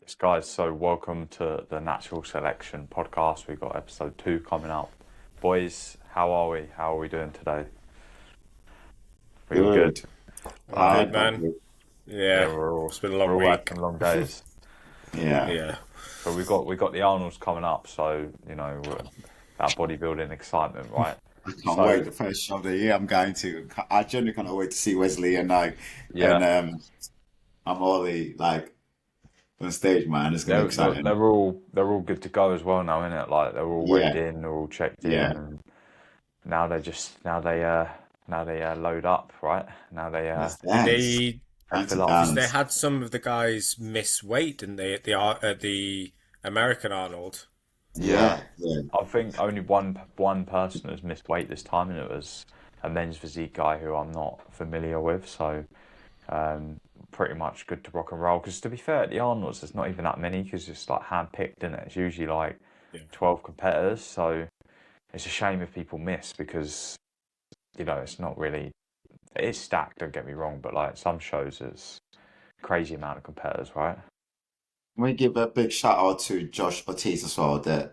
This guy's so welcome to the Natural Selection podcast. We've got episode 2 coming up. Boys, how are we? How are we doing today? We all good? Good. I'm good, Not man. good. Yeah, Yeah, we're it's all been a we're long all had week. some long days. Yeah. Yeah. So we got the Arnolds coming up. So that bodybuilding excitement, right? I can't wait. So The first show of the year I'm going to. I genuinely can't wait to see Wesley and yeah, I'm already like on stage, man. It's gonna be they're they're, exciting. they're all they're all good to go as well now, innit? Like they're all weighed Yeah, in, they're all checked in, yeah. and now they load up, right? Now That's Did dance. they? they Time to fill up. Because they dance. had some of the guys miss weight, didn't they? At the American Arnold. Yeah. Yeah, yeah. I think only one person has missed weight this time, and it was a men's physique guy who I'm not familiar with. So um, pretty much good to rock and roll. Because to be fair, at the Arnold's, there's not even that many because it's like hand picked, isn't it? It's usually like Yeah. 12 competitors. So it's a shame if people miss because it's not really. It is stacked. Don't get me wrong, but like some shows, it's crazy amount of competitors, right? We give a big shout out to Josh Ortiz as well. The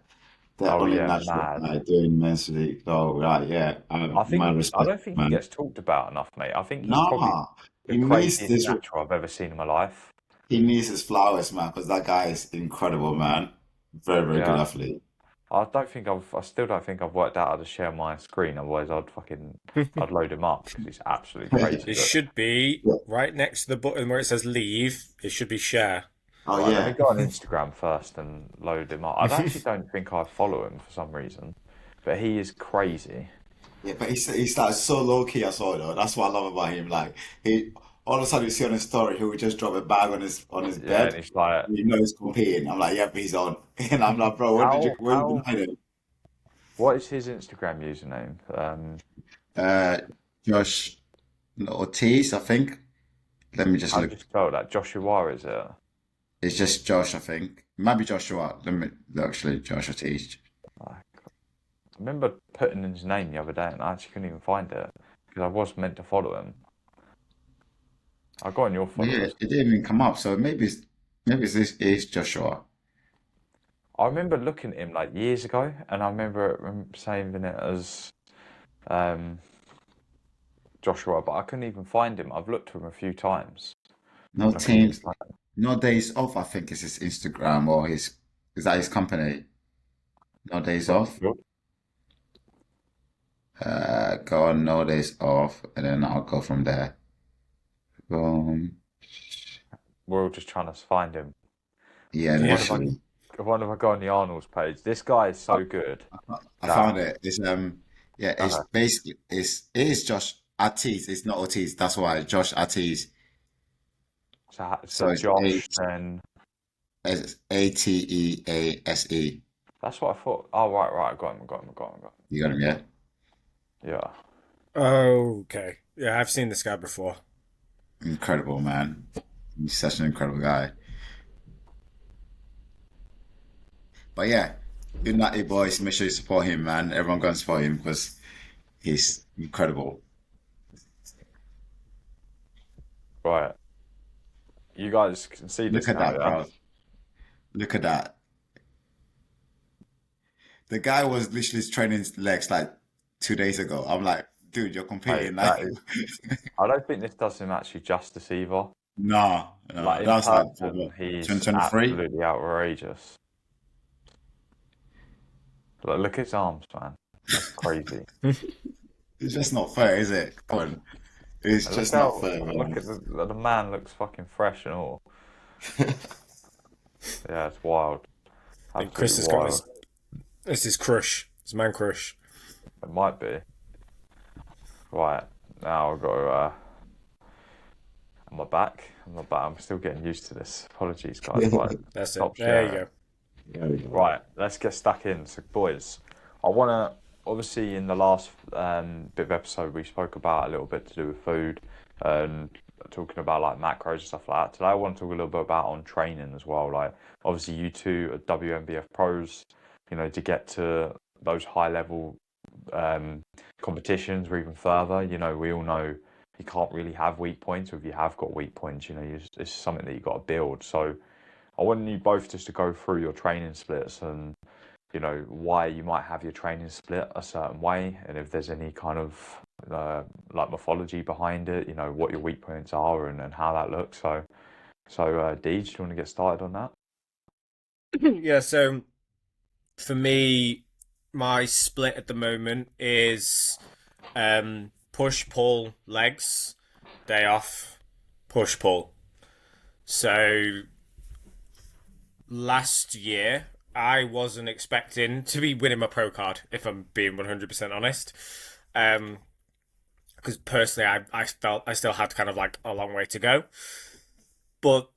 Oh only yeah, natural mad. guy doing mentally. Oh, right, yeah. My I respect, don't think he man. gets talked about enough, mate. I think he's probably Nah, the he needs craziest this. natural I've ever seen in my life. He needs his flowers, man, because that guy is incredible, man. Very, very good Yeah. athlete. I still don't think I've worked out how to share my screen. Otherwise, I'd load him up because he's absolutely crazy It good. should be Yeah. right next to the button where it says leave. It should be share. Oh Right, let me yeah, go on Instagram first and load him up. I actually don't think I follow him for some reason, but he is crazy. yeah. But he's like so low key as well, though. That's what I love about him. Like he, all of a sudden you see on his story, he would just drop a bag on his Yeah, and bed. he's like, You know he's competing. I'm like, yep, he's on. And I'm like, bro, how where you been how hiding? what is his Instagram username? Uh, Josh Ortiz, I think. Let me just How do look. you spell that? Joshua, is it? It's just Josh, I think. Might be Joshua. Let me actually Josh Ortiz. I remember putting in his name the other day and I actually couldn't even find it because I was meant to follow him. I got on your Yeah, followers. it didn't even come up. So maybe it's Joshua. I remember looking at him like years ago, and I remember saving it as um, Joshua, but I couldn't even find him. I've looked for him a few times, No and I couldn't even teams, find him. no days off. I think is his Instagram or his is that his company? No days But off. Go on no days off, and then I'll go from there. Boom. we're all just trying to find him. Yeah, I Yeah. wonder if I, literally. I wonder if I go on the Arnold's page. This guy is I, so good I that found it. It's yeah, it's uh, basically it is Josh Ortiz. It's not Ortiz. That's why Josh Ortiz. so So it's Josh, then Atease. that's what I thought. Oh right, I got him, I got You got him, yeah? him. Yeah, Okay. Yeah, I've seen this guy before. Incredible, man. He's such an incredible guy. But yeah, United boys, make sure you support him, man. Everyone go and support him because he's incredible. right. You guys can see Look this at now, that, yeah. bro. Look at that. The guy was literally training legs like 2 days ago. I'm like, dude, you're Mate, competing. Like, that is. I don't think this does him actually justice either. nah, no, Like in that's like for person, what, he's 2023? absolutely outrageous. Look at his arms, man. That's crazy. It's just not fair, is it? Come on. It's And look just not how fair, look man. at the man looks fucking fresh and all. Yeah, it's wild. I think Chris Absolutely has got wild. this is crush. His man crush. It might be. Right, now I've got to am I back? I'm not back. I'm still getting used to this. Apologies guys. Right, That's it. stop There you sharing. go. There we go. Right, let's get stuck in. So, boys, I want to obviously in the last bit of episode we spoke about a little bit to do with food and talking about like macros and stuff like that. Today, I want to talk a little bit about on training as well. Like, obviously, you two are WMBF pros. To get to those high level competitions or even further. We all know you can't really have weak points, or if you have got weak points, it's something that you've got to build. So I want you both just to go through your training splits and why you might have your training split a certain way, and if there's any kind of like mythology behind it, what your weak points are and how that looks. So, Deej, do you want to get started on that? Yeah, so for me, my split at the moment is push pull legs, day off, push pull. So last year I wasn't expecting to be winning my pro card, if I'm being 100% honest. Um, because personally I felt I still had kind of like a long way to go. But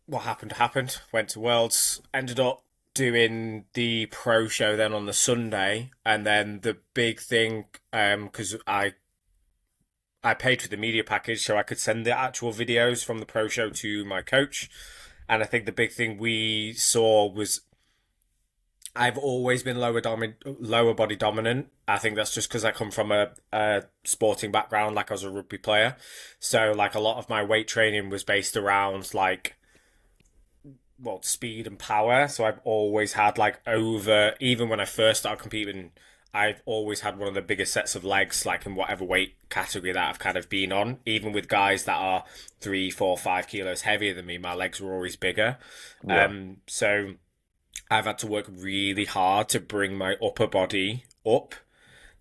what happened. Went to Worlds, ended up doing the pro show then on the Sunday, and then the big thing, because I paid for the media package so I could send the actual videos from the pro show to my coach. And I think the big thing we saw was I've always been lower body dominant. I think that's just because I come from a sporting background, like I was a rugby player. So like a lot of my weight training was based around like speed and power. So I've always had like even when I first started competing, I've always had one of the biggest sets of legs, like in whatever weight category that I've kind of been on. Even with guys that are 3, 4, 5 kilos heavier than me, my legs were always bigger. Yeah, So I've had to work really hard to bring my upper body up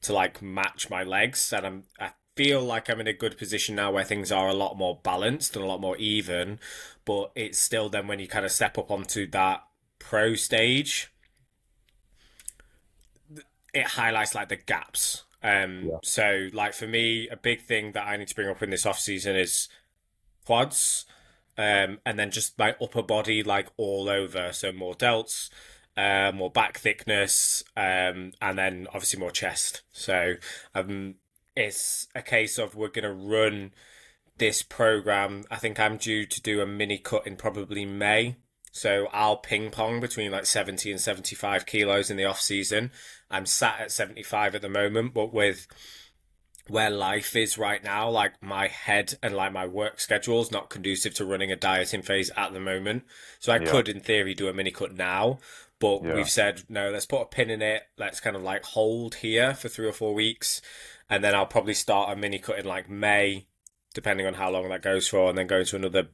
to like match my legs, and I feel like I'm in a good position now where things are a lot more balanced and a lot more even. But it's still then when you kind of step up onto that pro stage, it highlights like the gaps. yeah, So like for me, a big thing that I need to bring up in this off season is quads, and then just my upper body like all over. So more delts, more back thickness, and then obviously more chest. So it's a case of we're gonna run this program. I think I'm due to do a mini cut in probably May. So I'll ping pong between like 70 and 75 kilos in the off season. I'm sat at 75 at the moment, but with where life is right now, like my head and like my work schedule is not conducive to running a dieting phase at the moment. So I yeah, could, in theory, do a mini cut now, but yeah, we've said no. Let's put a pin in it. Let's kind of like hold here for 3 or 4 weeks, and then I'll probably start a mini cut in like May, depending on how long that goes for, and then go into another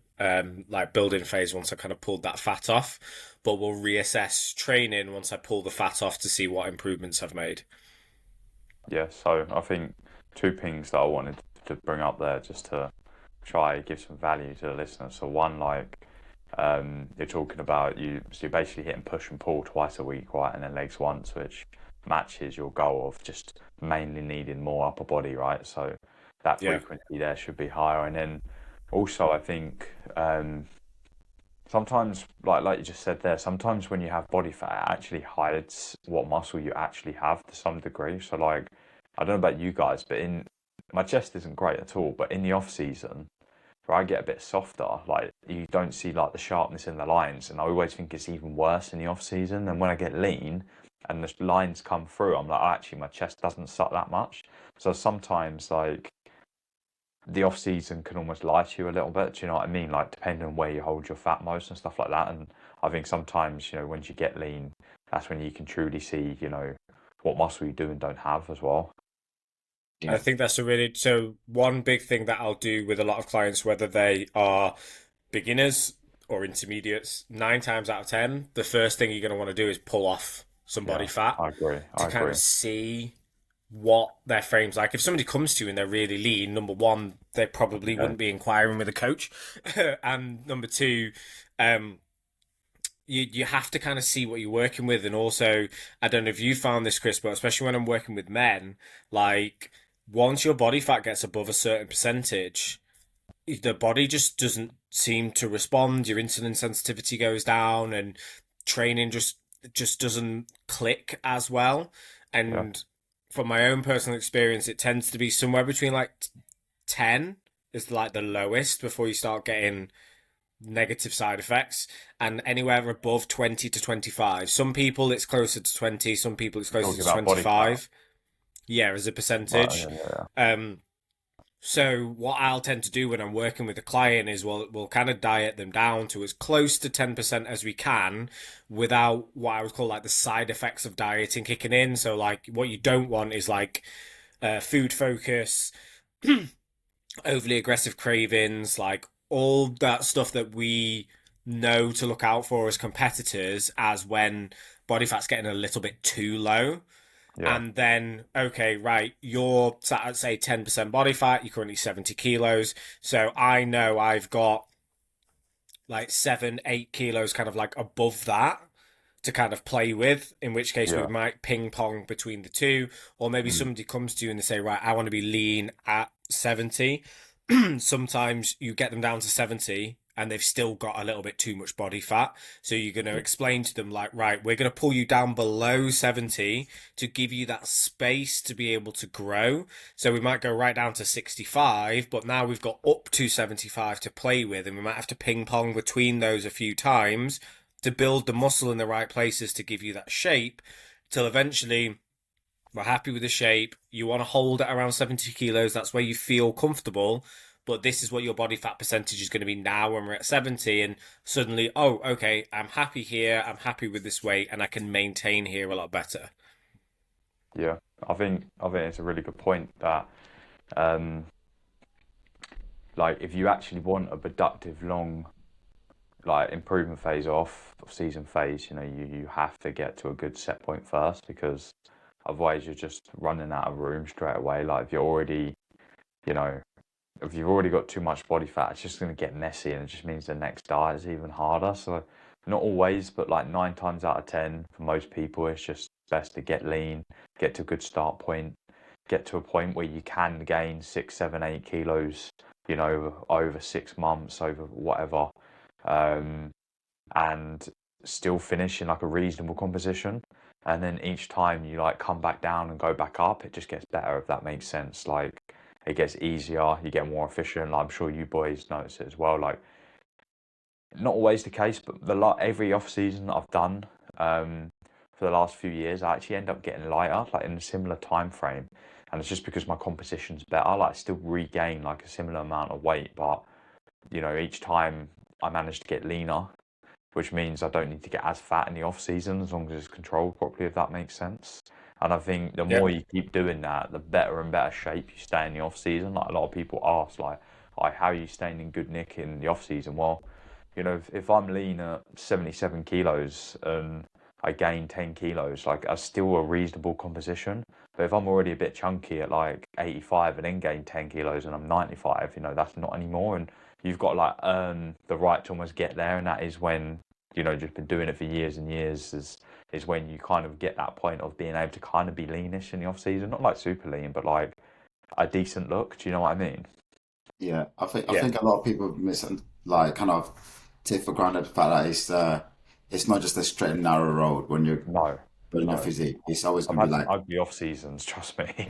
like building phase once I kind of pulled that fat off. But we'll reassess training once I pull the fat off to see what improvements I've made. yeah. So I think two things that I wanted to bring up there just to try give some value to the listener. So one, like, you're talking about so you're basically hitting push and pull twice a week, right, and then legs once, which matches your goal of just mainly needing more upper body, right? So that Yeah. frequency there should be higher, and then also I think sometimes, like you just said there, sometimes when you have body fat, it actually hides what muscle you actually have to some degree. So like, I don't know about you guys, but in my chest isn't great at all, but in the off season, where I get a bit softer, like you don't see like the sharpness in the lines, and I always think it's even worse in the off season. And when I get lean and the lines come through, I'm like, oh, actually, my chest doesn't suck that much. So sometimes, like the off season can almost lie to you a little bit. Do you know what I mean? Like depending on where you hold your fat most and stuff like that. And I think sometimes, once you get lean, that's when you can truly see, what muscle you do and don't have as well. I Yeah. think that's a really so one big thing that I'll do with a lot of clients, whether they are beginners or intermediates, 9 times out of 10, the first thing you're going to want to do is pull off some body Yeah, fat I agree. to I kind agree. of see what their frame's like. If somebody comes to you and they're really lean, number one, they probably Okay. wouldn't be inquiring with a coach. And number two, um, you have to kind of see what you're working with. And also, I don't know if you found this, Chris, but especially when I'm working with men, like once your body fat gets above a certain percentage, the body just doesn't seem to respond. Your insulin sensitivity goes down, and training just doesn't click as well. Yeah. And from my own personal experience, it tends to be somewhere between like 10 is like the lowest before you start getting negative side effects, and anywhere above 20 to 25. Some people it's closer to 20, some people it's closer Talking to about body fat. 25. Yeah, as a Right. percentage. Yeah. Yeah. Um, So what I'll tend to do when I'm working with a client is we'll kind of diet them down to as close to 10% as we can without what I would call like the side effects of dieting kicking in. So like what you don't want is like food focus, overly aggressive cravings, like all that stuff that we know to look out for as competitors as when body fat's getting a little bit too low. Yeah, And then, okay, right, you're sat at say 10% body fat, you're currently 70 kilos. So I know I've got like 7, 8 kilos kind of like above that to kind of play with, in which case we yeah, might ping pong between the two. Or maybe mm, somebody comes to you and they say, right, I want to be lean at 70. Sometimes you get them down to 70 and they've still got a little bit too much body fat. So you're going to yeah, explain to them, like, right, we're going to pull you down below 70 to give you that space to be able to grow. So we might go right down to 65, but now we've got up to 75 to play with, and we might have to ping pong between those a few times to build the muscle in the right places to give you that shape till eventually we're happy with the shape. You want to hold it around 70 kilos. That's where you feel comfortable. But this is what your body fat percentage is going to be now when we're at 70. And suddenly, oh, okay, I'm happy here. I'm happy with this weight and I can maintain here a lot better. yeah. I think it's a really good point that um, like if you actually want a productive long like improvement phase off season phase, you have to get to a good set point first because otherwise you're just running out of room straight away. Like you know, if you've already got too much body fat, it's just going to get messy and it just means the next diet is even harder. So not always, but like 9 times out of 10 for most people, it's just best to get lean, get to a good start point, get to a point where you can gain 6, 7, 8 kilos, over 6 months, over whatever, um, and still finish in like a reasonable composition. And then each time you like come back down and go back up, it just gets better, if that makes sense. Like it gets easier, you get more efficient. Like, I'm sure you boys notice it as well. Like not always the case, but every off season that I've done for the last few years, I actually end up getting lighter, like in a similar time frame. And it's just because my composition's better. Like I still regain like a similar amount of weight, but each time I manage to get leaner, which means I don't need to get as fat in the off season as long as it's controlled properly, if that makes sense. And I think the Yeah. more you keep doing that, the better and better shape you stay in the off season. Like a lot of people ask, like how are you staying in good nick in the off season? Well, if I'm lean at 77 kilos and I gain 10 kilos, like that's still a reasonable composition. But if I'm already a bit chunky at like 85 and then gain 10 kilos and I'm 95, that's not anymore. And you've got to like earn the right to almost get there. And that is when, just been doing it for years and years is when you kind of get that point of being able to kind of be leanish in the off season. Not like super lean, but like a decent look. Do you know what I mean? Yeah, I Yeah. think a lot of people like kind of take for granted the fact that it's not just a straight and narrow road when you're No, building your no. physique. It's always I've going to be had some like, ugly off seasons, trust me.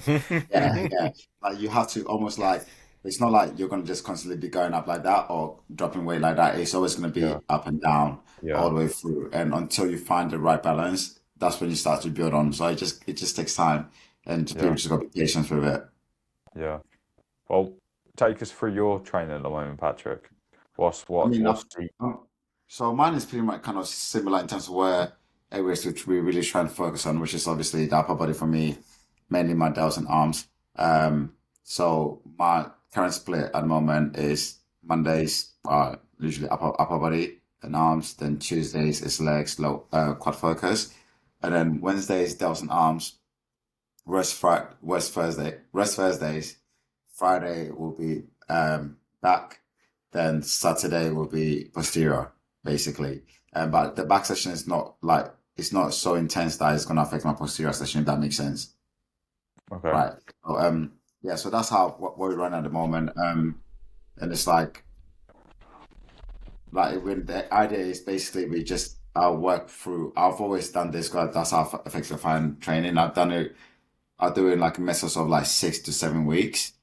yeah, yeah. Like you have to almost like it's not like you're going to just constantly be going up like that or dropping weight like that. It's always going to Yeah, be up and down yeah, all the way through. And until you find the right balance, that's when you start to build on. So it just takes time, and people yeah, just got to be patient with it. yeah. Well, take us through your training at the moment, Patrick. What's I what mean, what's the so mine is pretty much kind of similar in terms of where areas which we really try and focus on, which is obviously the upper body for me, mainly my delts and arms. So my current split at the moment is Mondays are usually upper body and arms, then Tuesdays is legs, quad focus, and then Wednesdays delts and arms, rest Thursdays, Friday will be back, then Saturday will be posterior, basically. But the back session is not like it's not so intense that it's gonna affect my posterior session, if that makes sense. okay? Right. So, yeah, so that's how what we run at the moment. And it's like when the idea is basically we just I'll work through. I've always done this because that's how effective I find training. I'll do it in like a method of like 6 to 7 weeks.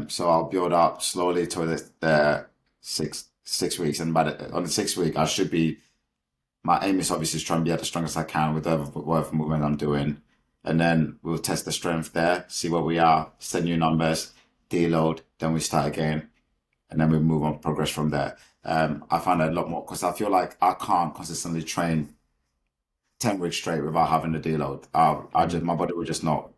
So I'll build up slowly to the 6 weeks, and on the 6th week, I should be. My aim is obviously to try and be at the strongest I can with whatever movement I'm doing, and then we'll test the strength there, see where we are, set new numbers, deload, then we start again, and then we move on, progress from there. I find that a lot more because I feel like I can't consistently train 10 weeks straight without having a deload. I just Mm. my body would just not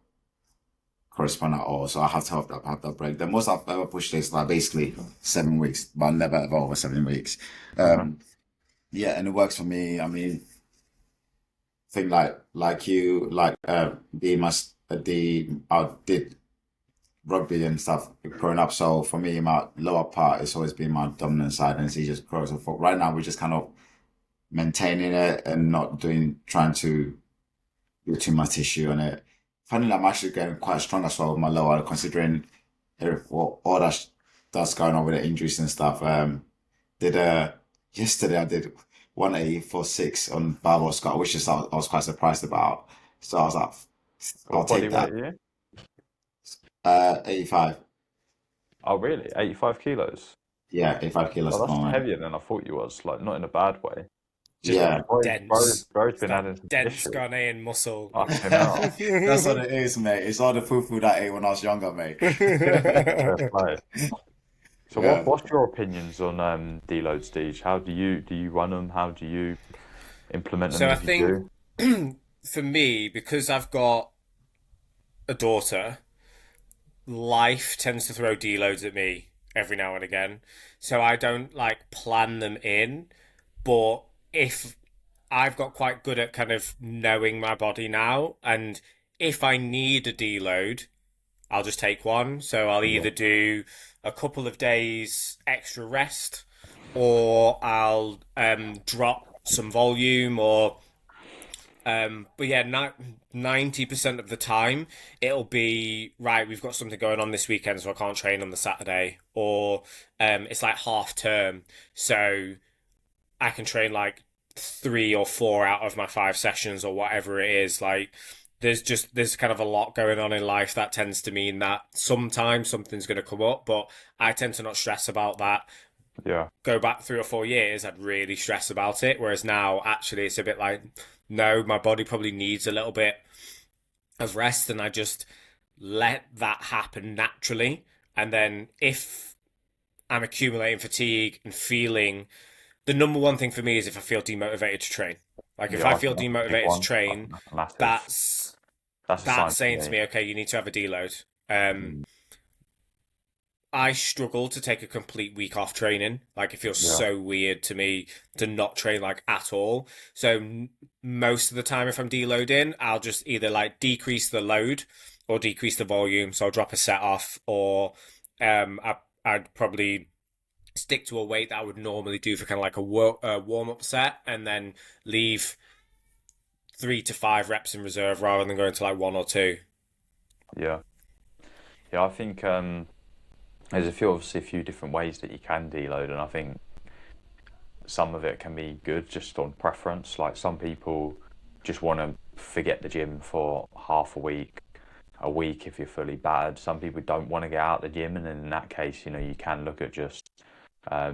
correspond at all. So I have to have that break. The most I've ever pushed is like basically 7 weeks, but never ever over 7 weeks. Uh-huh. Um, yeah, and it works for me. I mean, thing like you like the must the I did rugby and stuff growing up. So for me, my lower part has always been my dominant side, and it's easier to grow. So for right now, we're just kind of maintaining it and not trying to do too much tissue on it. Finally, I'm actually getting quite strong as well with my lower, considering all that's going on with the injuries and stuff. Did yesterday I did 180 for 6 on barbell squat, which is I was quite surprised about. So I was like, I'll What body take weight that. are you? 85. Oh, really? 85 kilos? Yeah, 85 Oh, kilos at the that's moment. heavier than I thought you was. Like, not in a bad way. Just Yeah, Bro's dense. been It's that adding some dense tissue. Ghanaian muscle. Fucking hell. that's what it is, mate. It's all the poo-poo that I ate when I was younger, mate. Fair play. So Yeah. what's your opinions on deload, Deej? How do you run them? How do you implement them So I if you think do? for me, because I've got a daughter, life tends to throw deloads at me every now and again. So I don't like plan them in, but if I've got quite good at kind of knowing my body now, and if I need a deload, I'll just take one. So I'll Yeah. either do a couple of days extra rest, or I'll drop some volume, or but yeah, 90% of the time it'll be right. We've got something going on this weekend, so I can't train on the Saturday, or it's like half term, so I can train like 3 or 4 out of my 5 sessions or whatever it is. Like there's kind of a lot going on in life that tends to mean that sometimes something's going to come up, but I tend to not stress about that. Yeah. Go back 3 or 4 years, I'd really stress about it. Whereas now, actually, it's a bit like, no, my body probably needs a little bit of rest, and I just let that happen naturally. And then if I'm accumulating fatigue and feeling, the number one thing for me is if I feel demotivated to train. Like if Yeah, I I feel think that's a big demotivated to one. train, That's massive. that's That's a that's sign for saying to me. me, okay, you need to have a deload. Um, Mm. I struggle to take a complete week off training. Like it feels Yeah. so weird to me to not train like at all. So most of the time, if I'm deloading, I'll just either like decrease the load or decrease the volume. So I'll drop a set off, or I'd probably stick to a weight that I would normally do for kind of like a warm up set, and then leave 3 to 5 reps in reserve rather than going to like 1 or 2. Yeah. Yeah, I think there's obviously a few different ways that you can deload, and I think some of it can be good just on preference. Like some people just want to forget the gym for half a week if you're fully battered. Some people don't want to get out of the gym, and in that case, you can look at just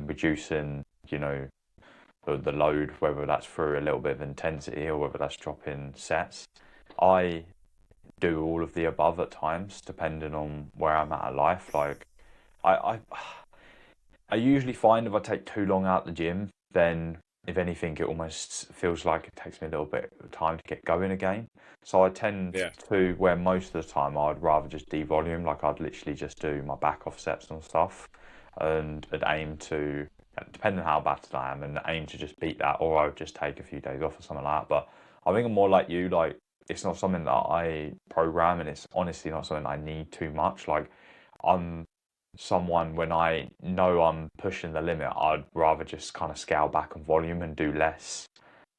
reducing, the load, whether that's through a little bit of intensity or whether that's dropping sets. I do all of the above at times, depending on where I'm at in life. Like I, I I usually find if I take too long out the gym, then if anything, it almost feels like it takes me a little bit of time to get going again. So I tend Yeah. to, where most of the time I'd rather just devolume, like I'd literally just do my back off sets and stuff, and I'd aim to, depending on how battered I am, and aim to just beat that, or I would just take a few days off or something like that. But I think I'm more like you, like it's not something that I program, and it's honestly not something I need too much. Like I'm someone when I know I'm pushing the limit, I'd rather just kind of scale back on volume and do less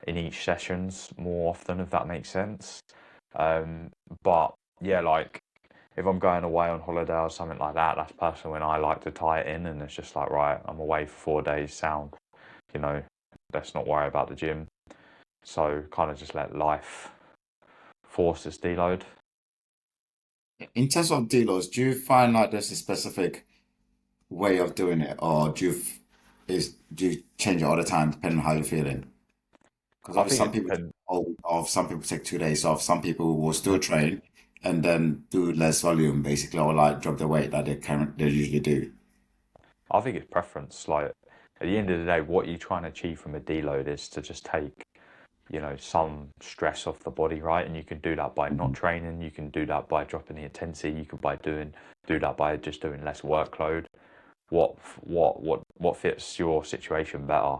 in each sessions more often, if that makes sense. Um, but yeah, like if I'm going away on holiday or something like that, that's personally when I like to tie it in, and it's just like, right, I'm away for 4 days, sound, you know, let's not worry about the gym. So kind of just let life force this deload. In terms of deloads, do you find like there's a specific way of doing it, or do you change it all the time depending on how you're feeling? Because I obviously think some it people take depends. a week off, some people take 2 days off, some people will still train, and then do less volume basically, or like drop the weight that they usually do. I think it's preference. Like at the end of the day, what you're trying to achieve from a deload is to just take, some stress off the body, right? And you can do that by not Mhm. training. You can do that by dropping the intensity. You can do that by just doing less workload. What fits your situation better?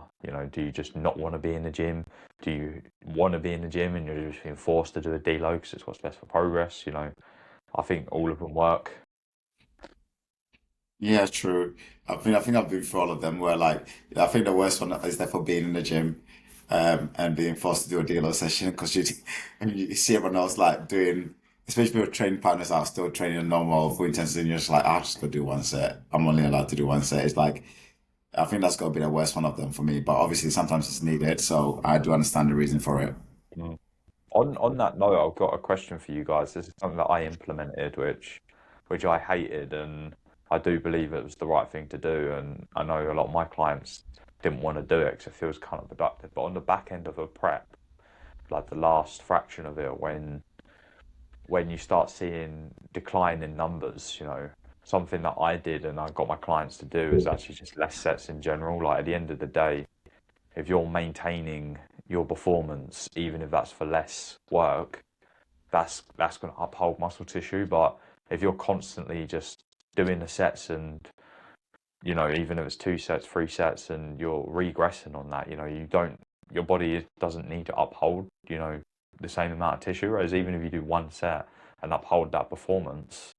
Do you just not want to be in the gym? Do you want to be in the gym and you're just being forced to do a deload because it's what's best for progress? I think all of them work. Yeah, true. I think I've been through all of them where like I think the worst one is therefore being in the gym and being forced to do a deload session because and you see everyone else like doing, especially with training partners are still training a normal full intensity and you're just like, I'll just go do one set. I'm only allowed to do one set. It's like I think that's got to be the worst one of them for me. But obviously sometimes it's needed, so I do understand the reason for it. Mm. On that note, I've got a question for you guys. This is something that I implemented, which I hated, and I do believe it was the right thing to do. And I know a lot of my clients didn't want to do it because it feels counterproductive. But on the back end of a prep, like the last fraction of it, when you start seeing decline in numbers, something that I did and I got my clients to do is actually just less sets in general. Like at the end of the day, if you're maintaining your performance, even if that's for less work, that's going to uphold muscle tissue. But if you're constantly just doing the sets and even if it's 2 sets, 3 sets, and you're regressing on that, your body doesn't need to uphold the same amount of tissue. Whereas even if you do one set and uphold that performance,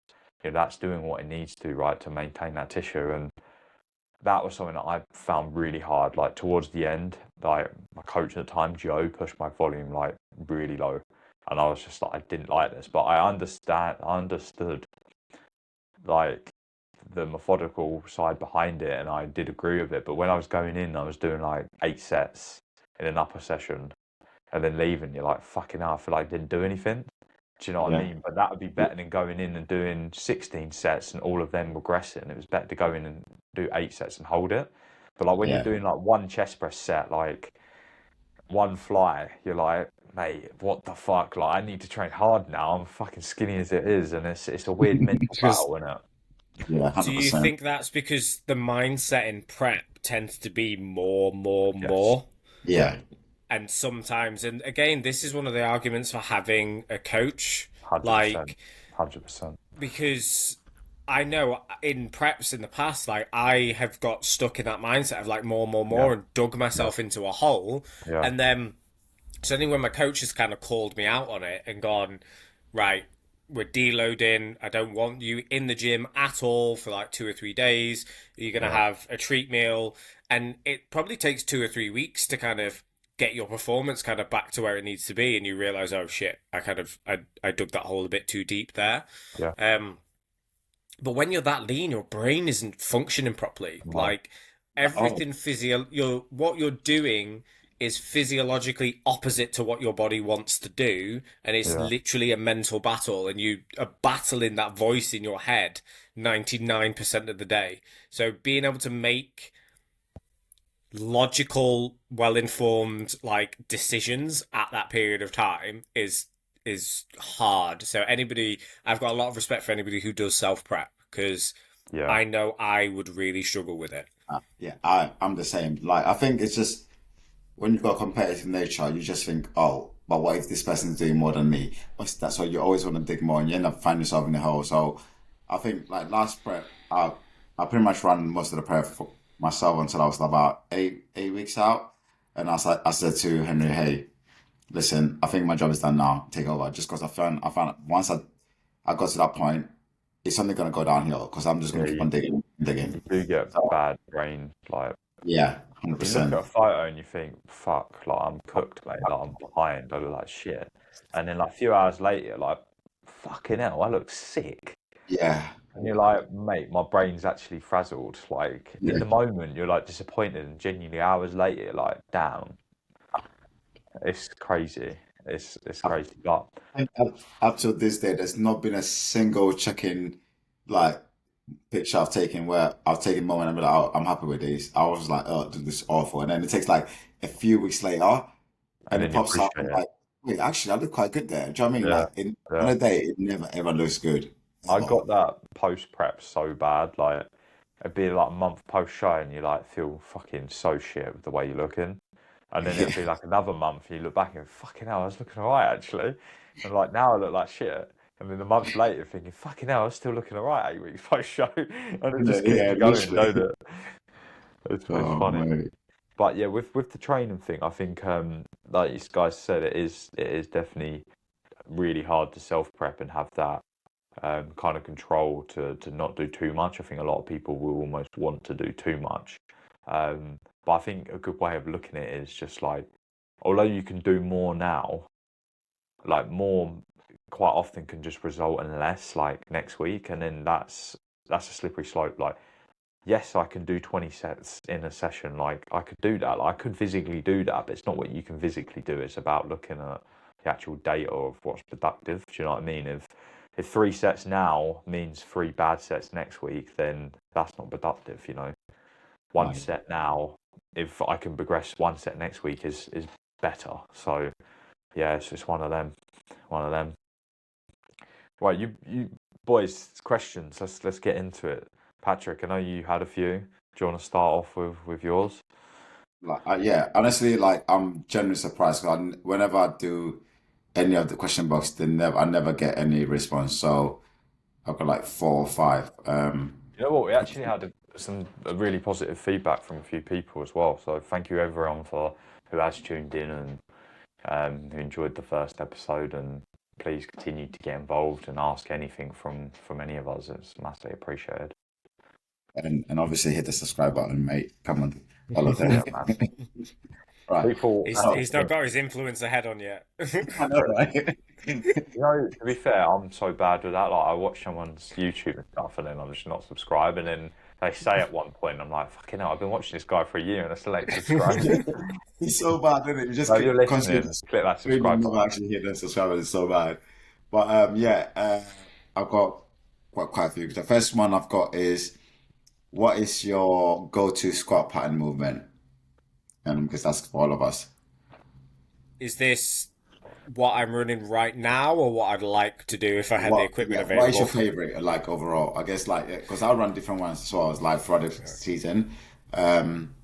that's doing what it needs to, right, to maintain that tissue. And that was something that I found really hard. Like towards the end, like my coach at the time, Joe, pushed my volume like really low, and I was just like, I didn't like this, but I understood like the methodical side behind it, and I did agree with it. But when I was going in, I was doing like 8 sets in an upper session, and then leaving. You're like, fucking hell, I feel like I didn't do anything. Do you know what I Yeah. mean? But that would be better than going in and doing 16 sets and all of them regressing. It was better to go in and do 8 sets and hold it. But like when you're Yeah. doing like one chest press set, like one fly, you're like, mate, what the fuck? Like I need to train hard now. I'm fucking skinny as it is, and it's a weird mental Because battle, isn't it? Yeah, do you 100%. think that's because the mindset in prep tends to be more, more, Yes, more? Yeah. And sometimes, and again, this is one of the arguments for having a coach. 100%, Like, 100%. because I know in preps in the past, like I have got stuck in that mindset of like more, more, Yeah, more, and dug yeah, myself into a hole. yeah, And then certainly when my coach has kind of called me out on it and gone, right, we're deloading. I don't want you in the gym at all for like 2 or 3 days. You're going to yeah, have a treat meal. And it probably takes 2 or 3 weeks to kind of get your performance kind of back to where it needs to be. And you realize, oh shit, I dug that hole a bit too deep there. yeah. Um, but when you're that lean, your brain isn't functioning properly. No, Like Oh, everything what you're doing is physiologically opposite to what your body wants to do, and it's yeah, literally a mental battle, and you are battling that voice in your head 99% of the day. So being able to make logical, well-informed like decisions at that period of time is hard. So anybody, I've got a lot of respect for anybody who does self prep because yeah, I know I would really struggle with it. yeah, I'm the same. Like, I think it's just when you've got competitive nature, you just think, oh, but what if this person's doing more than me? That's why you always want to dig more, and you end up finding yourself in a hole. So, I think like last prep, I pretty much ran most of the prep for myself until I was about eight weeks out, and I said to Henry, hey, listen, I think my job is done now. Take over, just because I found once I got to that point, it's only gonna go downhill because I'm just yeah. gonna keep on digging, digging. You do get So bad brain, like yeah, hundred you look at percent. a photo and you think, fuck, like I'm cooked, mate, like I'm behind, I look like shit. And then like a few hours later, you're like, fucking hell, I look sick. Yeah, And you're like, mate, my brain's actually frazzled. Like in yeah. the moment, you're like disappointed, and genuinely hours later, you're like, damn, it's crazy. It's crazy. But think up to this day, there's not been a single check-in like picture I've taken where I've taken a moment and be like, oh, I'm happy with this. I was like, oh, dude, this is awful. And then it takes like a few weeks later and and it then you pops up appreciate like, it. Wait, actually, I look quite good there. Do you know what I mean? Yeah, Like on yeah. a day, it never ever looks good I ever. got that post prep so bad, like it'd be like a month post show and you like feel fucking so shit with the way you're looking. And then it'd be Yeah, like another month and you look back and fucking hell, I was looking alright actually. And like now I look like shit. And then a month later thinking, fucking hell, I was still looking alright 8 weeks post show. And it yeah, just keeps yeah, you going, don't literally. it? It's Oh funny. mate. But yeah, with the training thing, I think like you guys said, it is definitely really hard to self prep and have that kind of control to not do too much. I think a lot of people will almost want to do too much. But I think a good way of looking at it is just like, although you can do more now, like more quite often can just result in less like next week, and then that's a slippery slope. Like, yes, I can do 20 sets in a session. Like, I could do that. Like, I could physically do that, but it's not what you can physically do. It's about looking at the actual data of what's productive. Do you know what I mean? If 3 sets now means 3 bad sets next week, then that's not productive, you know. One Right. set now, if I can progress 1 set next week is better. So yeah, it's just one of them. One of them. Right, you boys, questions. Let's get into it. Patrick, I know you had a few. Do you want to start off with yours? Like, yeah, honestly, like I'm genuinely surprised 'cause whenever I do any of the question box, I never get any response. So I've got like four or five. You know what? We actually had some really positive feedback from a few people as well. So thank you everyone for who has tuned in and who enjoyed the first episode. And please continue to get involved and ask anything from any of us. It's massively appreciated. And obviously hit the subscribe button, mate. Come on, all of them. Yeah, massive. Right. People, So He's not got his influence ahead on yet. I know, right? you know, to be fair, I'm so bad with that. Like, I watch someone's YouTube and stuff, and then I'm just not subscribed. And then they say at one point, I'm like, fucking hell, I've been watching this guy for a year and I still ain't subscribed. It's so bad, isn't it? You just So if you're keep constantly listening, click that doing and subscribe never button. actually hit the subscribe button. It's so bad. But yeah, I've got quite a few. The first one I've got is what is your go-to squat pattern movement? Because that's for all of us. Is this what I'm running right now, or what I'd like to do if I had the What, equipment yeah, what is your available? favorite, like overall? I guess like because I run different ones as well as like throughout the season. Um,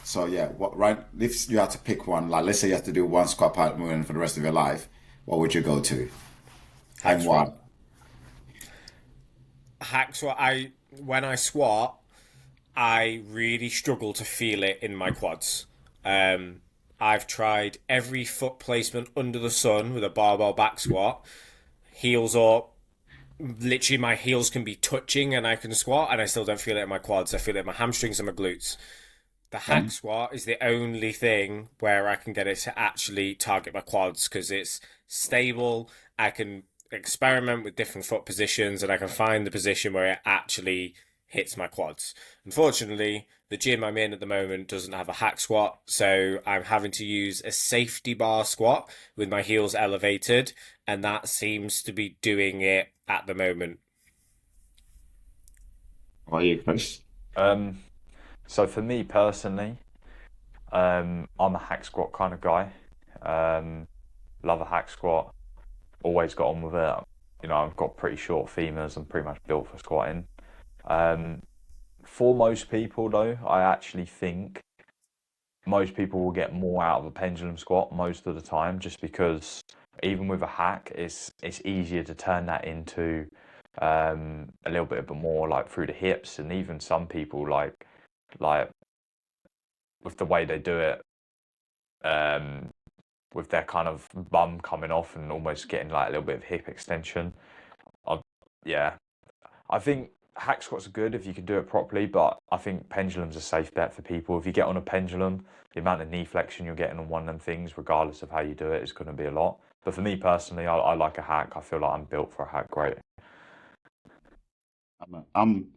so yeah, what right? If you had to pick one, like let's say you have to do one squat pattern movement for the rest of your life, what would you go to Hack and why? squat. Hack squat. When I squat, I really struggle to feel it in my quads. Um, I've tried every foot placement under the sun with a barbell back squat, heels up. Literally, my heels can be touching and I can squat, and I still don't feel it in my quads. I feel it in my hamstrings and my glutes. The hack Okay. squat is the only thing where I can get it to actually target my quads because it's stable. I can experiment with different foot positions and I can find the position where it actually hits my quads. Unfortunately, the gym I'm in at the moment doesn't have a hack squat, so I'm having to use a safety bar squat with my heels elevated, and that seems to be doing it at the moment. What are you, Chris? Um, so for me personally, I'm a hack squat kind of guy. Um, love a hack squat. Always got on with it. You know, I've got pretty short femurs. I'm pretty much built for squatting. Um, for most people, though, I actually think most people will get more out of a pendulum squat most of the time, just because even with a hack, it's easier to turn that into a little bit more like through the hips, and even some people like with the way they do it, um, with their kind of bum coming off and almost getting like a little bit of hip extension. I, yeah, I think hack squats are good if you can do it properly, but I think pendulum's a safe bet for people. If you get on a pendulum, the amount of knee flexion you're getting on one of them things, regardless of how you do it, is going to be a lot. But for me personally, I like a hack. I feel like I'm built for a hack. Great. I'm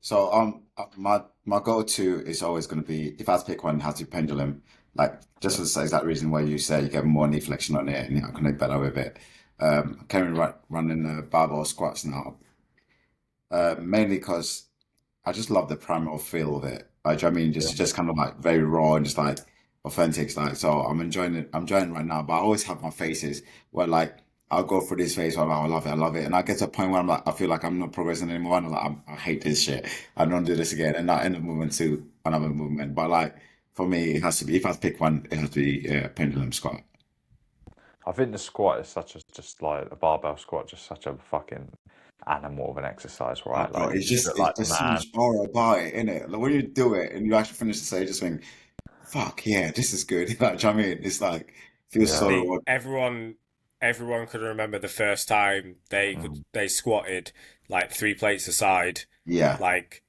so my go-to is always going to be if I had to pick one, it has to be pendulum. Like just Yeah. for the exact reason where you say you get more knee flexion on it and you connect better with it. I'm currently running barbell squats now, mainly because I just love the primal feel of it. Like, do you know what I mean? Yeah. Just kind of like very raw and just like authentic. Like, so I'm enjoying it. I'm enjoying it right now. But I always have my phases where like I'll go through this phase where I'm like, I love it, I love it, and I get to a point where I'm like, I feel like I'm not progressing anymore, and I'm like, I hate this shit. I don't do this again, and I end up moving to another movement. But like for me, it has to be. If I have to pick one, it has to be pendulum squat. I think the squat is such a just like a barbell squat, just such a fucking animal of an exercise, right? Bro, Like you just look it's like the just so man. much aura about it, innit? Like when you do it and you actually finish the set, you just think, fuck yeah, this is good. Like, do you know what I mean? It's like feels so Yeah. The rewarding. everyone could remember the first time Mm. they squatted like 3 plates aside. Yeah, Like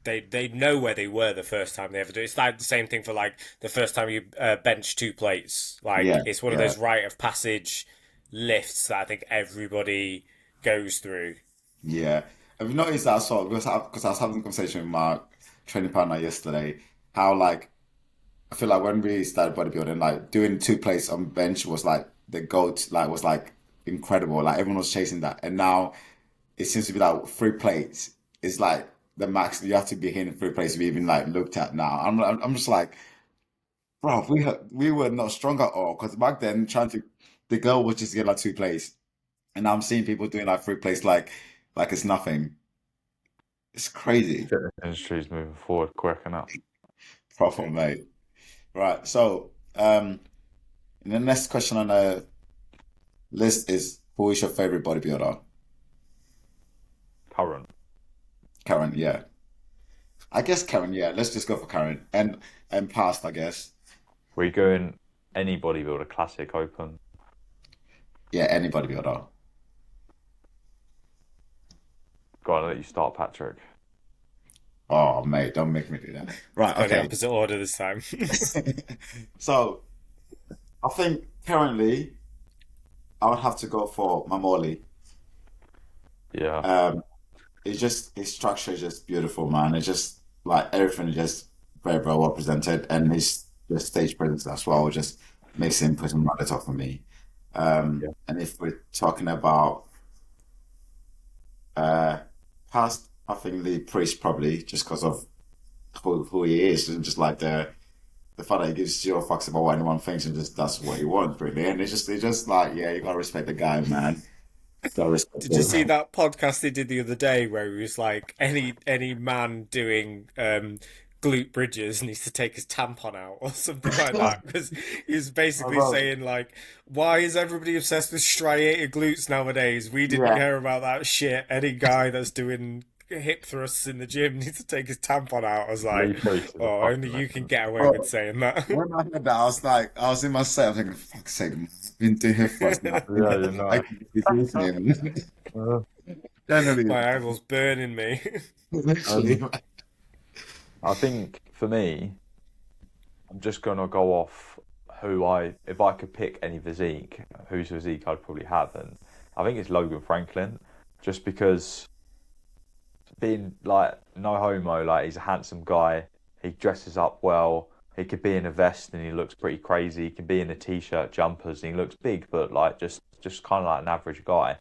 they know where they were the first time they ever do it. It's like the same thing for like the first time you bench 2 plates. Like yeah, it's one of yeah, those rite of passage lifts that I think everybody goes through. yeah. Have you noticed that as well? Because I was having a conversation with my training partner yesterday, how like I feel like when we started bodybuilding, like doing 2 plates on bench was like the goat, like was like incredible. Like everyone was chasing that, and now it seems to be like 3 plates is like the max. You have to be hitting 3 plates to be even like looked at now. I'm just like, bro, we were not strong at all because back then the goal was just to get like 2 plates, and now I'm seeing people doing like 3 plates like it's nothing. It's crazy, Fitness industry is moving forward quick enough. proper mate. Right, so and the next question on the list is who is your favorite bodybuilder? Current. Karen, yeah. I guess Karen, yeah. Let's just go for Karen and past, I guess. We going any bodybuilder, classic, open. Yeah, any bodybuilder. Go on, I'll let you start, Patrick. Oh, mate, don't make me do that. Right, Go the okay. opposite order this time. So I think currently I would have to go for Mamoli. Yeah. Um, it's just his structure is just beautiful, man. It's just like everything is just very, very well presented, and his the stage presence as well just makes him put him right at the top for me. Yeah. And if we're talking about uh past, I think Lee Priest probably just because of who he is, and just like the fact that he gives zero fucks about what anyone thinks and just does what he wants, really. And it's just like, yeah, you gotta respect the guy, man. Gotta respect Did you see him. that podcast they did the other day where he was like, any man doing glute bridges needs to take his tampon out or something like that? Because he was I basically wrote, saying like, why is everybody obsessed with striated glutes nowadays? We didn't yeah. care about that shit. Any guy that's doing hip thrusts in the gym needs to take his tampon out. I was Lee like, Priest is a oh, only fucking you can legend. get away with Bro, saying that. when I heard that, I was like, I was in my set, I was thinking, fuck's sake, man, I've been doing here for us now. Yeah, you I know. can be listening. Uh, Generally, My eyeballs burning me. literally. um, I think for me, I'm just gonna go off if I could pick any physique, whose physique I'd probably have, and I think it's Logan Franklin, just because being like no homo, like he's a handsome guy, he dresses up well, he could be in a vest and he looks pretty crazy, he can be in a t-shirt, jumpers, and he looks big, but like just kind of like an average guy.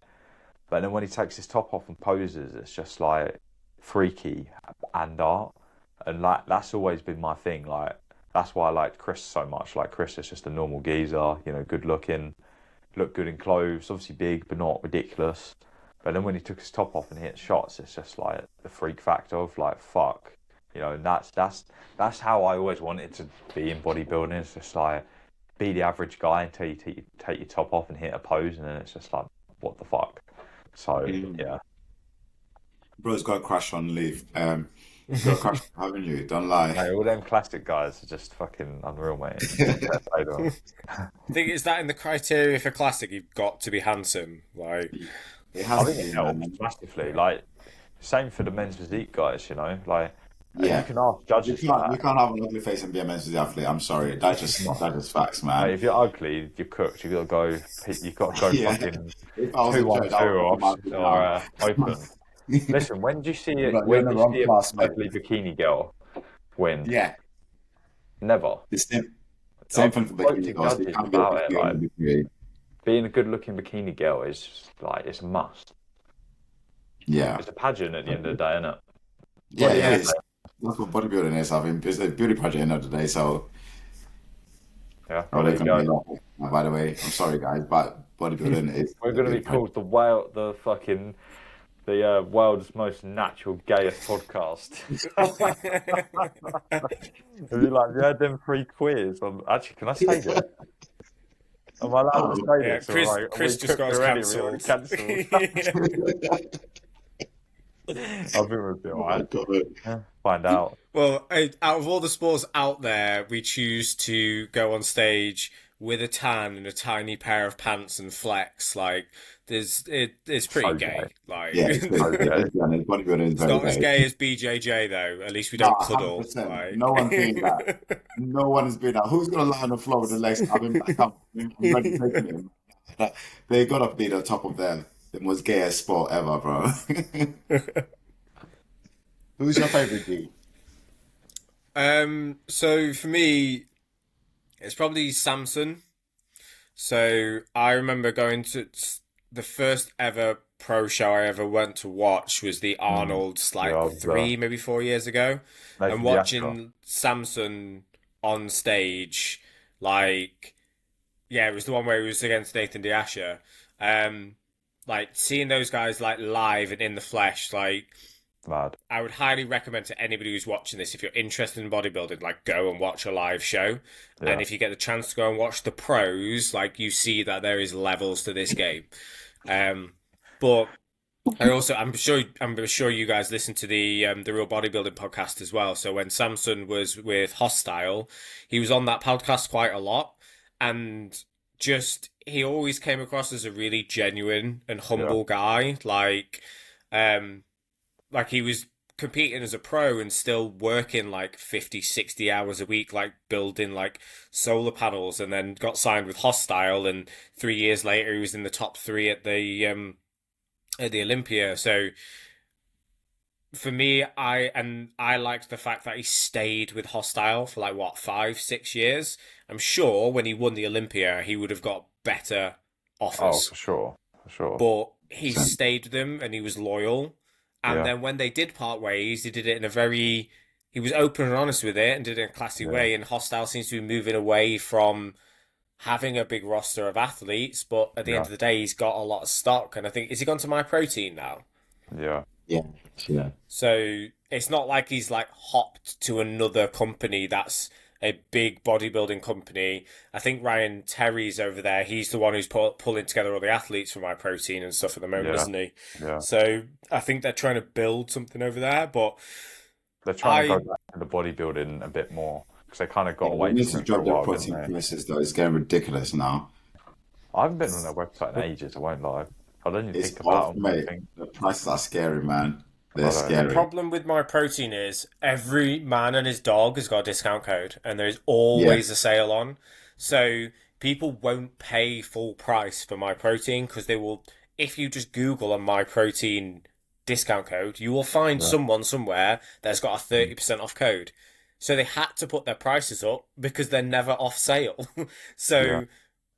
But then when he takes his top off and poses, it's just like freaky and art. And like that's always been my thing. Like that's why I liked Chris so much. Like Chris is just a normal geezer, good looking, look good in clothes, obviously big but not ridiculous. But then when he took his top off and hit shots, it's just like the freak factor of like fuck. And that's how I always wanted to be in bodybuilding. It's just like be the average guy until you take your top off and hit a pose, and then it's just like what the fuck. So Mm. yeah, Bro's got a crush on Leaf. You got a crush on, haven't you? Don't lie. mate, all them classic guys are just fucking unreal, mate. Fair play to 'em. I think is that in the criteria for classic? You've got to be handsome. Like, It I has to think it be, helps man. massively. Like same for the men's physique guys, like, and you Yeah. can ask judges for You that. can't have an ugly face and be a men's athlete. I'm sorry. That's just facts, Mate, man. if you're ugly, you're cooked. You got to go Yeah. fucking If I was two in one church, I two would put or my mouth or down. open. Listen, when do you see it? You're When in do the you wrong see a class, mate. ugly bikini girl win? Yeah. Never. The same I've thing for spoke bikini to girls. You judges can't get a about it. bikini on Like the bikini. being a good-looking bikini girl is just, like it's a must. Yeah. It's a pageant at the end of the day, isn't it? Yeah, Well, at the it end of is. the That's what bodybuilding is. I mean, it's a beauty project at the end of the day. So Yeah, Oh, there they're you gonna go. be awful. By the way, I'm sorry, guys, but bodybuilding is We're a gonna be big part. called the world's most natural, gayest podcast. Have you heard them three queers? Actually, can I say this? Am I allowed to Oh, say Yeah, this? Or Chris. are we Chris just cooked got us already? We already cancelled. cancelled. I think we'll be oh my alright. god. Yeah, find out. Well, out of all the sports out there, we choose to go on stage with a tan and a tiny pair of pants and flex. Like, it's pretty So gay. gay. Like, Yeah, it's So pretty good. gay. Let's be honest, bodybuilding is it's very not as gay. gay as BJJ though. At least we No, don't cuddle. 100%. No one's doing that. Like, No one is doing that. Who's gonna lie on the floor with the legs? I've been back up. I'm ready taking him. They gotta be the top of the most gayest sport ever, bro. Who's your favorite G? so for me, it's probably Samson. So I remember going to the first ever pro show I ever went to watch was the Mm. Arnold's Yeah, like I was 3, maybe 4 years ago. And Nathan the Asher. watching Samson on stage, like, yeah, it was the one where he was against Nathan De Asher. Like seeing those guys like live and in the flesh, like Mad. I would highly recommend to anybody who's watching this, if you're interested in bodybuilding, like go and watch a live show. And Yeah. if you get the chance to go and watch the pros, like you see that there is levels to this game. But I'm sure you guys listen to the Real Bodybuilding podcast as well. So when Samson was with Hostile, he was on that podcast quite a lot, and just he always came across as a really genuine and Yeah. humble guy. Like he was competing as a pro and still working like 50, 60 hours a week, like building like solar panels, and then got signed with Hostile, and 3 years later he was in the top three at the Olympia. So for me, I liked the fact that he stayed with Hostile for like what, 5, 6 years. I'm sure when he won the Olympia, he would have got better Oh, offers, for sure. For sure. but he Same. stayed with them and he was loyal. And Yeah. then when they did part ways, he did it in a very, he was open and honest with it and did it in a classy Yeah. way. And Hostile seems to be moving away from having a big roster of athletes, but at the end Yeah. of the day, he's got a lot of stock. And I think, is he gone to My Protein now? Yeah. Yeah, yeah. So it's not like he's like hopped to another company that's a big bodybuilding company. I think Ryan Terry's over there. He's the one who's pulling together all the athletes for My Protein and stuff at the moment, Yeah. isn't he? Yeah. So I think they're trying to build something over there. But They're trying to I go back to the bodybuilding a bit more because they kind of got Yeah, away they need from to it for a drop their while, didn't protein they? prices though. It's getting ridiculous now. I haven't been on their website in ages. I won't lie. I don't even It's think about off, them. I mate. think The prices are scary, man. They're I don't The scary. problem with My Protein is every man and his dog has got a discount code, and there is Yeah, always a sale on. So people won't pay full price for My Protein because they will. If you just Google a My Protein discount code, you will find yeah. someone somewhere that's got a 30% off code. So they had to put their prices up because they're never off sale. Yeah. So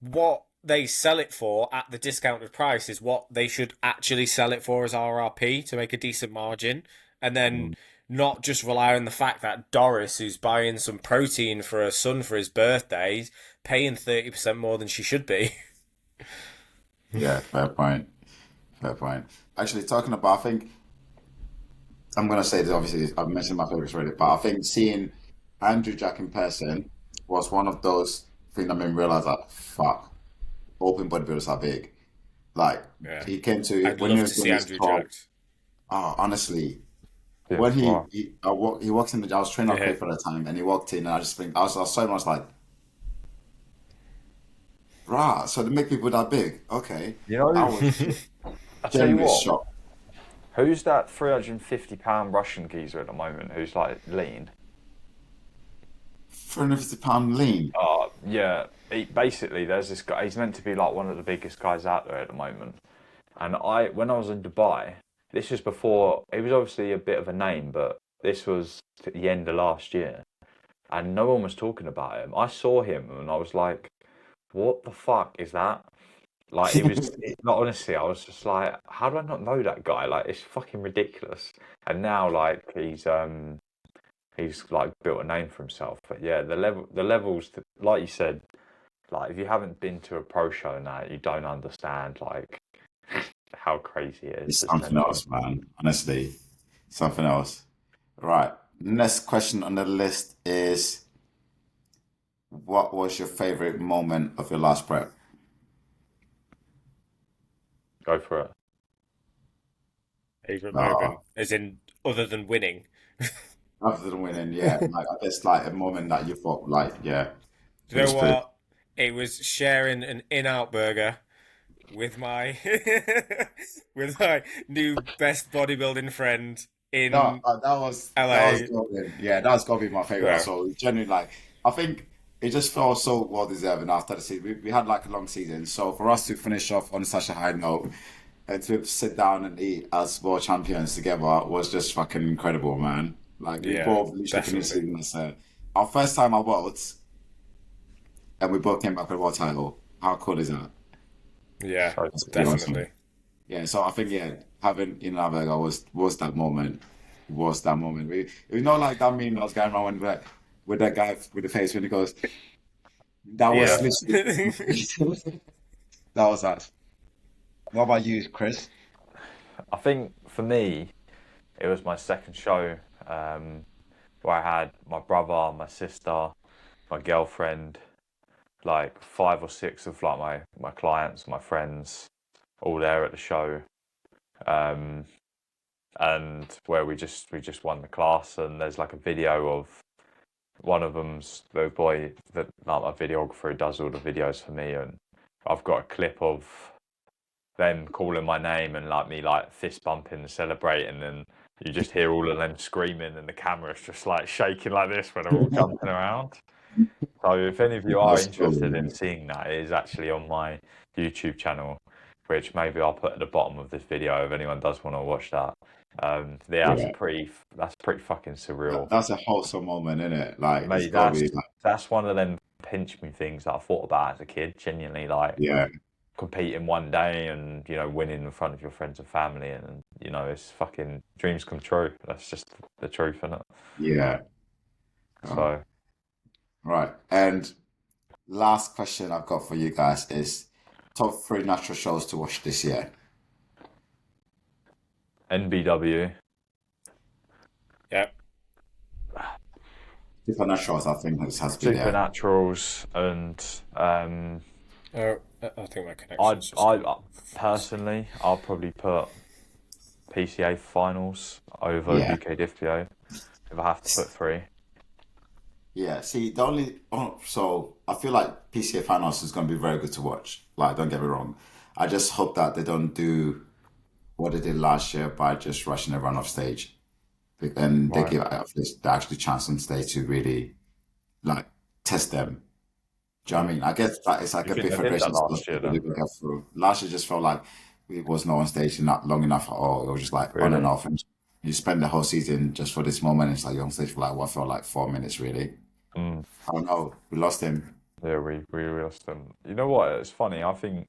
what they sell it for at the discounted price is what they should actually sell it for as RRP to make a decent margin, and then Mm. not just rely on the fact that Doris, who's buying some protein for her son for his birthday, is paying 30% more than she should be. yeah. Fair point. Fair point. Actually, talking about, I think I'm gonna say this. Obviously, I've mentioned my favorites already, but I think seeing Andrew Jack in person was one of those things that made me realize that fuck, open bodybuilders are big. Like Yeah, he came to I'd when he love was to doing see his Andrew talk. jacked. Oh, honestly, Yeah. when Wow. he walks in I was training up Yeah, for the time, and he walked in, and I just think I was so much like, rah. So they make people that big. Okay, You I know, was I tell you genuinely what. shocked. Who's that 350-pound Russian geezer at the moment? Who's like lean? 350 pound lean. Yeah. Basically, there's this guy. He's meant to be like one of the biggest guys out there at the moment. And when I was in Dubai, this was before. He was obviously a bit of a name, but this was at the end of last year, and no one was talking about him. I saw him, and I was like, "What the fuck is that?" Like not honestly, I was just like, "How do I not know that guy?" Like it's fucking ridiculous. And now, like he's like built a name for himself. But yeah, the levels, like you said, like if you haven't been to a pro show now, you don't understand like how crazy it is, It's something essentially. else, man. Honestly, something else. Right. Next question on the list is, what was your favorite moment of your last prep? Go for it. Favorite Uh, moment, as in other than winning. Other than winning, yeah. Like I guess like a moment that you thought like, yeah, Do it you know was pretty. what? It was sharing an in-out burger with my with my new best bodybuilding friend No, in that was LA. golden. Yeah, that's got to be my favorite as Bro. well. Genuinely, like I think it just felt so well deserving after the season. We had like a long season, so for us to finish off on such a high note and to sit down and eat as world champions together was just fucking incredible, man. Like we Yeah, both literally finished definitely. season as our first time at Worlds, and we both came back with a world title. How cool is that? Yeah, So That's pretty awesome. definitely. Yeah, so I think having Inaberga was that moment. Was that moment. We know like that meme that was going around with that guy with the face when he goes, that was Yeah. yeah, literally that was us. What about you, Chris? I think for me, it was my second show, um, where I had my brother, my sister, my girlfriend, like five or six of like my clients, my friends, all there at the show. Um, and where we just won the class, and there's like a video of one of them's the boy that like my videographer who does all the videos for me, and I've got a clip of them calling my name and like me like fist bumping and celebrating, and you just hear all of them screaming, and the camera's just like shaking like this when they're all jumping around. So if any of you are That's cool, interested in man. seeing that, it is actually on my YouTube channel, which maybe I'll put at the bottom of this video if anyone does want to watch that. Yeah, Yeah, that's pretty fucking surreal, that's a wholesome moment, isn't it? Like it's mate. gotta That's be like, that's one of them pinch me things that I thought about as a kid. Genuinely, like yeah, competing one day and winning in front of your friends and family, and it's fucking dreams come true. That's just the truth, isn't it? yeah. Oh, So right. And last question I've got for you guys is top three natural shows to watch this year. NBW, Yeah. Supernaturals, I think has to be there. Supernaturals, and Oh, I think my I connection's just I gone. personally I'll probably put PCA finals over Yeah. UK DFBO if I have to put three. Yeah, see, the only so I feel like PCA finals is going to be very good to watch. Like, don't get me wrong. I just hope that they don't do what they did last year by just rushing everyone off stage, and they Right. give athletes the actually chance on stage to really like test them. Do you know what I mean? I guess that it's like You a think big they did that federation last supposed to year really then? go through. Last year just felt like it was not on stage not long enough at all. It was just like on and Really? off, and you spend the whole season just for this moment. It's like you're on stage for like what felt like 4 minutes, really. Mm. I don't know. We lost him. Yeah, we lost them. You know what? It's funny. I think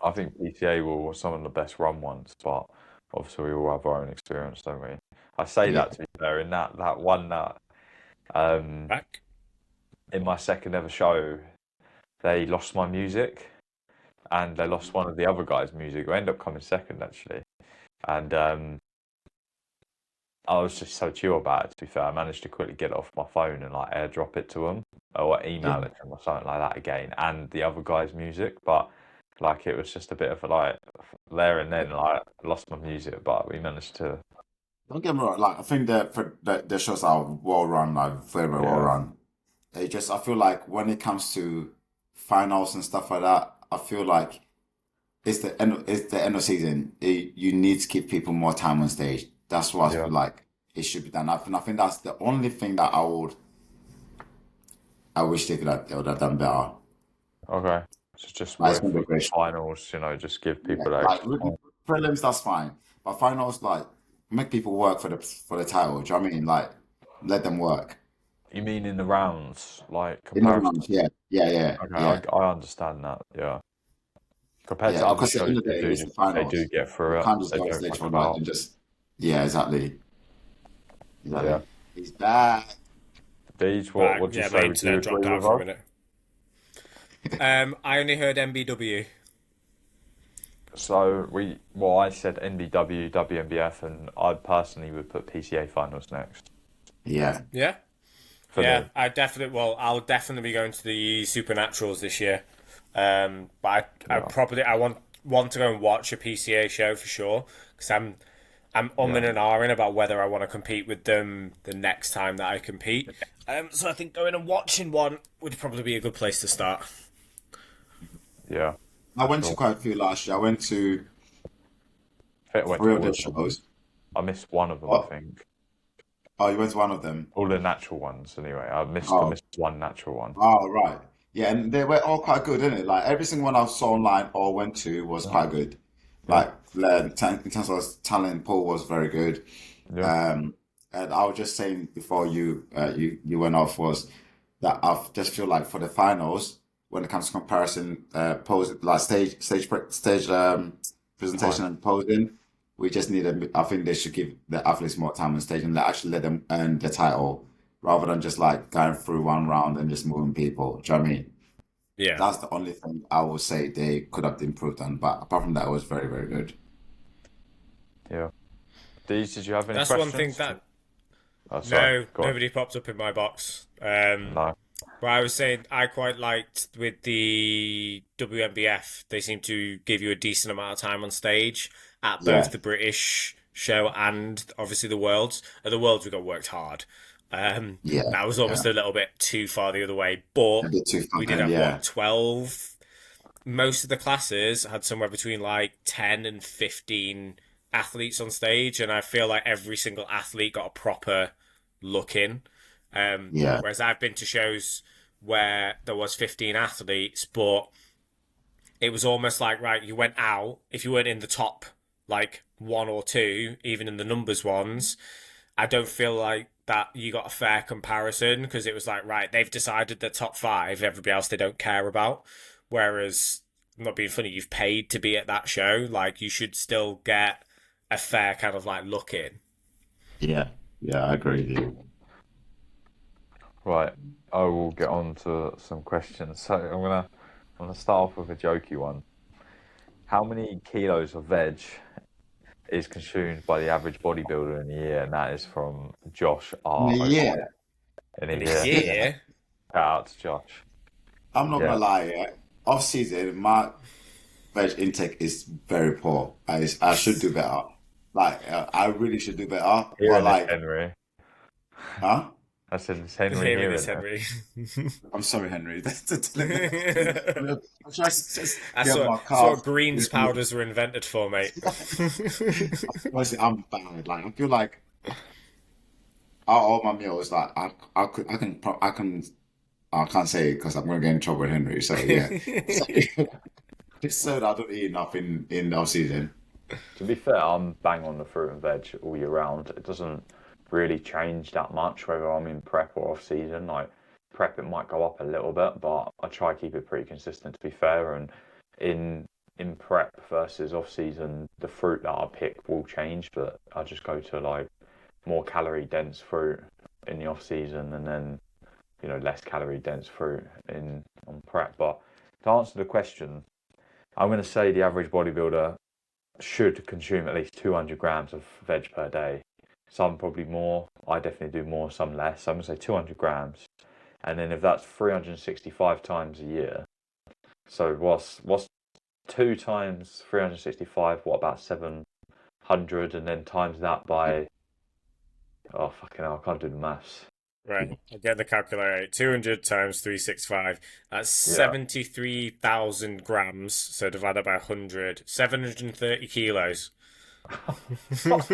PTA were some of the best run ones, but obviously we all have our own experience, don't we? I say Yeah. that to be fair. In that one that um Back. in my second ever show, they lost my music and they lost one of the other guys' music. I ended up coming second actually, and I was just so chill about it. To be fair, I managed to quickly get it off my phone and like airdrop it to them or email Yeah. it to them or something like that again, and the other guy's music. But like it was just a bit of a like there and then like I lost my music, but we managed to. Don't get me wrong. Like I think that for the shows are well run, like very very well Yeah, run. It just I feel like when it comes to finals and stuff like that, I feel like it's the end of season. You need to give people more time on stage. That's what I yeah. feel like it should be done. I think that's the only thing that I wish they would have done better. Okay. So just Like it's with gonna be a great show. finals, just give Yeah, people that like extra time. prelims, that's fine, but finals, like make people work for the title. Do you know what I mean? Like let them work You mean in the rounds, like in the comparison? rounds. Yeah, yeah, yeah, Okay, yeah, I understand that. Yeah, compared yeah. to other Because at the shows, end of the day, it's the they do finals. get You through it. can't just They go on don't stage fuck for a night about. and just yeah, exactly, Yeah. exactly. He's back. Deej, what Right, would you yeah, my say? Would you internet dropped agree out with for a us? minute. I only heard MBW. So I said NBW, WNBF, and I personally would put PCA finals next Yeah. Yeah, for yeah, me. I'll definitely be going to the Supernaturals this year. But I Yeah, probably I want to go and watch a PCA show for sure because I'm yeah, umming and ahhing about whether I want to compete with them the next time that I compete. So I think going and watching one would probably be a good place to start. yeah. I went to Sure. quite a few last year. I went to I went to three of all the of them. shows. I missed one of them, I Oh, think. oh, you went to one of them. All the natural ones, anyway. I Oh, missed one natural one. oh, right. Yeah, and they were all quite good, didn't it? Like every single one I saw online or went to was Yeah, quite good. yeah, Like in terms of talent, pool was very good. yeah. Um, and I was just saying before you went off was that I just feel like for the finals, when it comes to comparison, pose like stage presentation Time. and posing, we just need I think they should give the athletes more time on stage and actually let them earn the title rather than just like going through one round and just moving people. Do you know what I mean? Yeah, That's the only thing I would say they could have improved on. But apart from that, it was very, very good. Yeah. Deej, did you have any that's one thing questions? that Oh, sorry. no Go on. nobody popped up in my box. No. But I was saying I quite liked with the WNBF, they seem to give you a decent amount of time on stage at both Yeah, the British show and obviously the Worlds. At the Worlds, we got worked hard. yeah, That was yeah. almost a little bit too far the other way, but A bit too we did fun, have yeah. what, 12? Most of the classes had somewhere between like 10 and 15 athletes on stage, and I feel like every single athlete got a proper look in. Yeah, Whereas I've been to shows where there was 15 athletes, but it was almost like, right, you went out, if you weren't in the top like one or two, even in the numbers ones, I don't feel like that you got a fair comparison because it was like, right, they've decided the top five, everybody else they don't care about. Whereas, I'm not being funny, you've paid to be at that show, like you should still get a fair kind of like look in. yeah, yeah. I agree with you. Right. I will get on to some questions. So I'm gonna start off with a jokey one. How many kilos of veg is consumed by the average bodybuilder in a year? And that is from Josh R. Yeah, In In a a year. year, Shout out to Josh. I'm not Yeah. gonna lie. Yeah, off season, my veg intake is very poor. I should do better. Like I really should do better. But Hearing this, like, Henry. huh? I said it's Henry hearing this, hearing this. Henry. I'm sorry, Henry. I'm trying to just That's get my what calf. greens powders were invented for, mate. Honestly, I'm bad. Like I feel like all my meals, like I can't say it because I'm gonna get in trouble with Henry. So yeah, so, just so that I don't eat enough in the off season. To be fair, I'm bang on the fruit and veg all year round. It doesn't really change that much whether I'm in prep or off season. Like prep, it might go up a little bit, but I try to keep it pretty consistent to be fair. And in in prep versus off season, the fruit that I pick will change, but I just go to like more calorie dense fruit in the off season, and then less calorie dense fruit in on prep. But to answer the question, I'm going to say the average bodybuilder should consume at least 200 grams of veg per day. Some probably more. I definitely do more, some less. So I'm going to say 200 grams. And then if that's 365 times a year, so what's 2 times 365? What about 700? And then times that by, oh fucking hell, I can't do the maths. Right, I'll get the calculator. 200 times 365. That's Yeah. 73,000 grams. So divide that by 100. 730 kilos. That's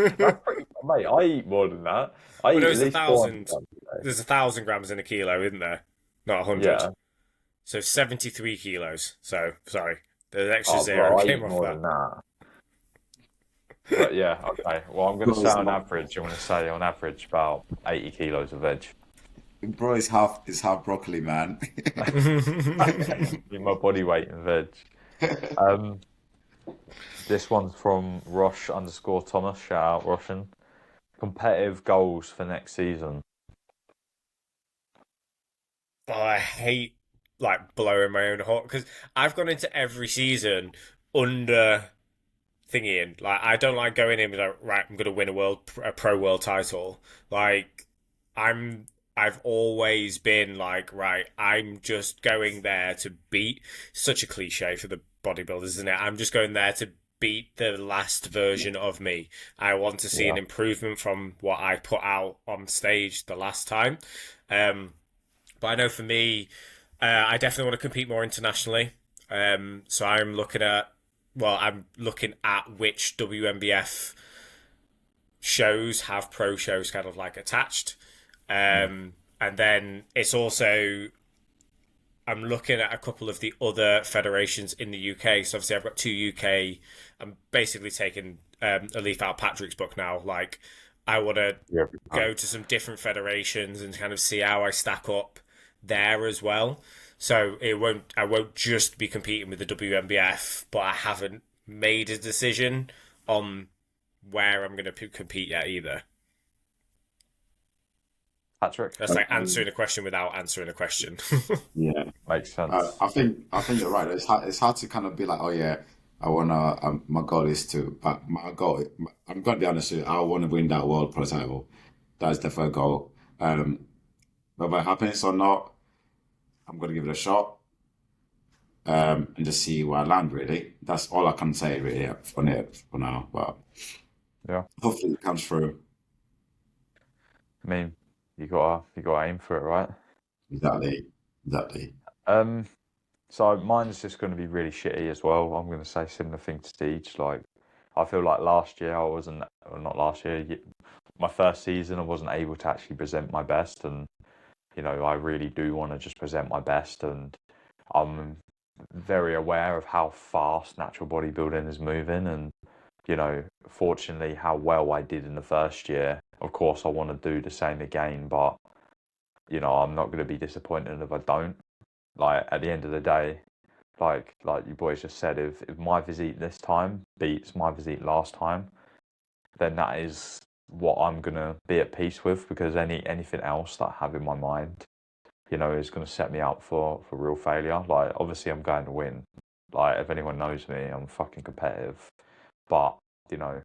pretty, mate, I eat more than that. I Well, no, eat at it's a least 400 thousand. grams a day. There's 1,000 grams in a kilo, isn't there? Not 100. Yeah. So 73 kilos. So, sorry. The extra Oh, zero bro, I came eat off more that. than that. But yeah, okay. Well, I'm going to say Bro, on average, I'm going to say on average about 80 kilos of veg. bro is half broccoli, man. In my body weight in veg. Um, this one's from Rosh underscore Thomas. Shout out Roshan. Competitive goals for next season. Oh, I hate like blowing my own horn because I've gone into every season under thingying. Like I don't like going in with like, right, I'm gonna win a pro world title. Like I'm I've always been like, right, I'm just going there to beat such a cliche for the bodybuilders, isn't it? I'm just going there to beat the last version of me. I want to see Yeah, an improvement from what I put out on stage the last time. Um, but I know for me, I definitely want to compete more internationally. So I'm looking at which WMBF shows have pro shows kind of like attached. yeah, And then it's also, I'm looking at a couple of the other federations in the UK. So obviously I've got two UK. I'm basically taking a leaf out of Patrick's book now. Like I want to yeah. Every time. go to some different federations and kind of see how I stack up there as well. So I won't just be competing with the WMBF, but I haven't made a decision on where I'm going to compete yet either. Patrick, That's like answering a question without answering a question. Yeah. makes sense. I think you're right. It's hard to kind of be like, oh yeah, I wanna. My goal is to, but my goal. I'm gonna be honest with you. I want to win that world pro title. That is the first goal. Whether it happens or not, I'm gonna give it a shot. And just see where I land. Really, that's all I can say really on it for now. But Yeah, hopefully it comes through. I mean, you gotta aim for it, right? Exactly. Exactly. Um, so mine's just going to be really shitty as well. I'm going to say similar thing to Steege. Like, I feel like last year I wasn't, or not last year, my first season I wasn't able to actually present my best, and I really do want to just present my best, and I'm very aware of how fast natural bodybuilding is moving, and fortunately how well I did in the first year. Of course, I want to do the same again, but I'm not going to be disappointed if I don't. Like at the end of the day, like you boys just said, if my physique this time beats my physique last time, then that is what I'm gonna be at peace with, because anything else that I have in my mind, is gonna set me up for real failure. Like obviously I'm going to win. Like if anyone knows me, I'm fucking competitive. But, you know,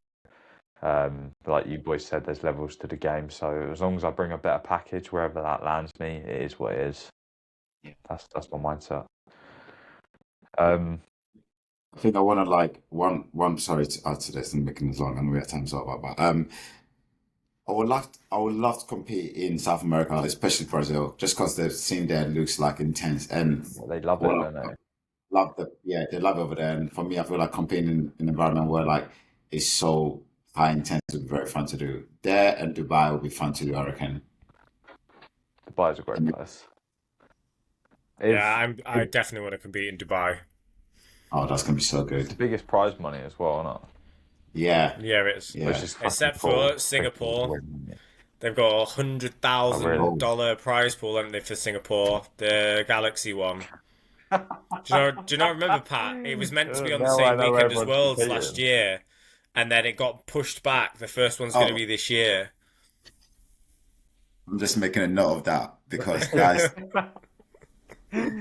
like you boys said, there's levels to the game. So as long as I bring a better package wherever that lands me, it is what it is. Yeah. That's my mindset. Um, I think I want to like one. Sorry to add to this and making this long, and we're at time's over. But I would love to compete in South America, especially Brazil, just because the scene there looks like intense, and they love it, well, don't they? love they love it over there. And for me, I feel like competing in an environment where like it's so high intense would be very fun to do. There and Dubai will be fun to do, I reckon. Dubai is a great And, place. Yeah, If, I if definitely want to compete in Dubai. oh, that's gonna be so it's the good. biggest prize money as well, isn't it? Yeah, Yeah, it is. Which yeah. is fucking Except cool. for Pretty cool to Singapore, win. they've got a hundred Oh, really? thousand dollar prize pool, haven't they, for Singapore, the Galaxy one? Do you not remember, Pat? It was meant to be on the Now I same know weekend as everyone's Worlds last competing. year, and then it got pushed back. The first one's going to Oh, be this year. I'm just making a note of that because guys,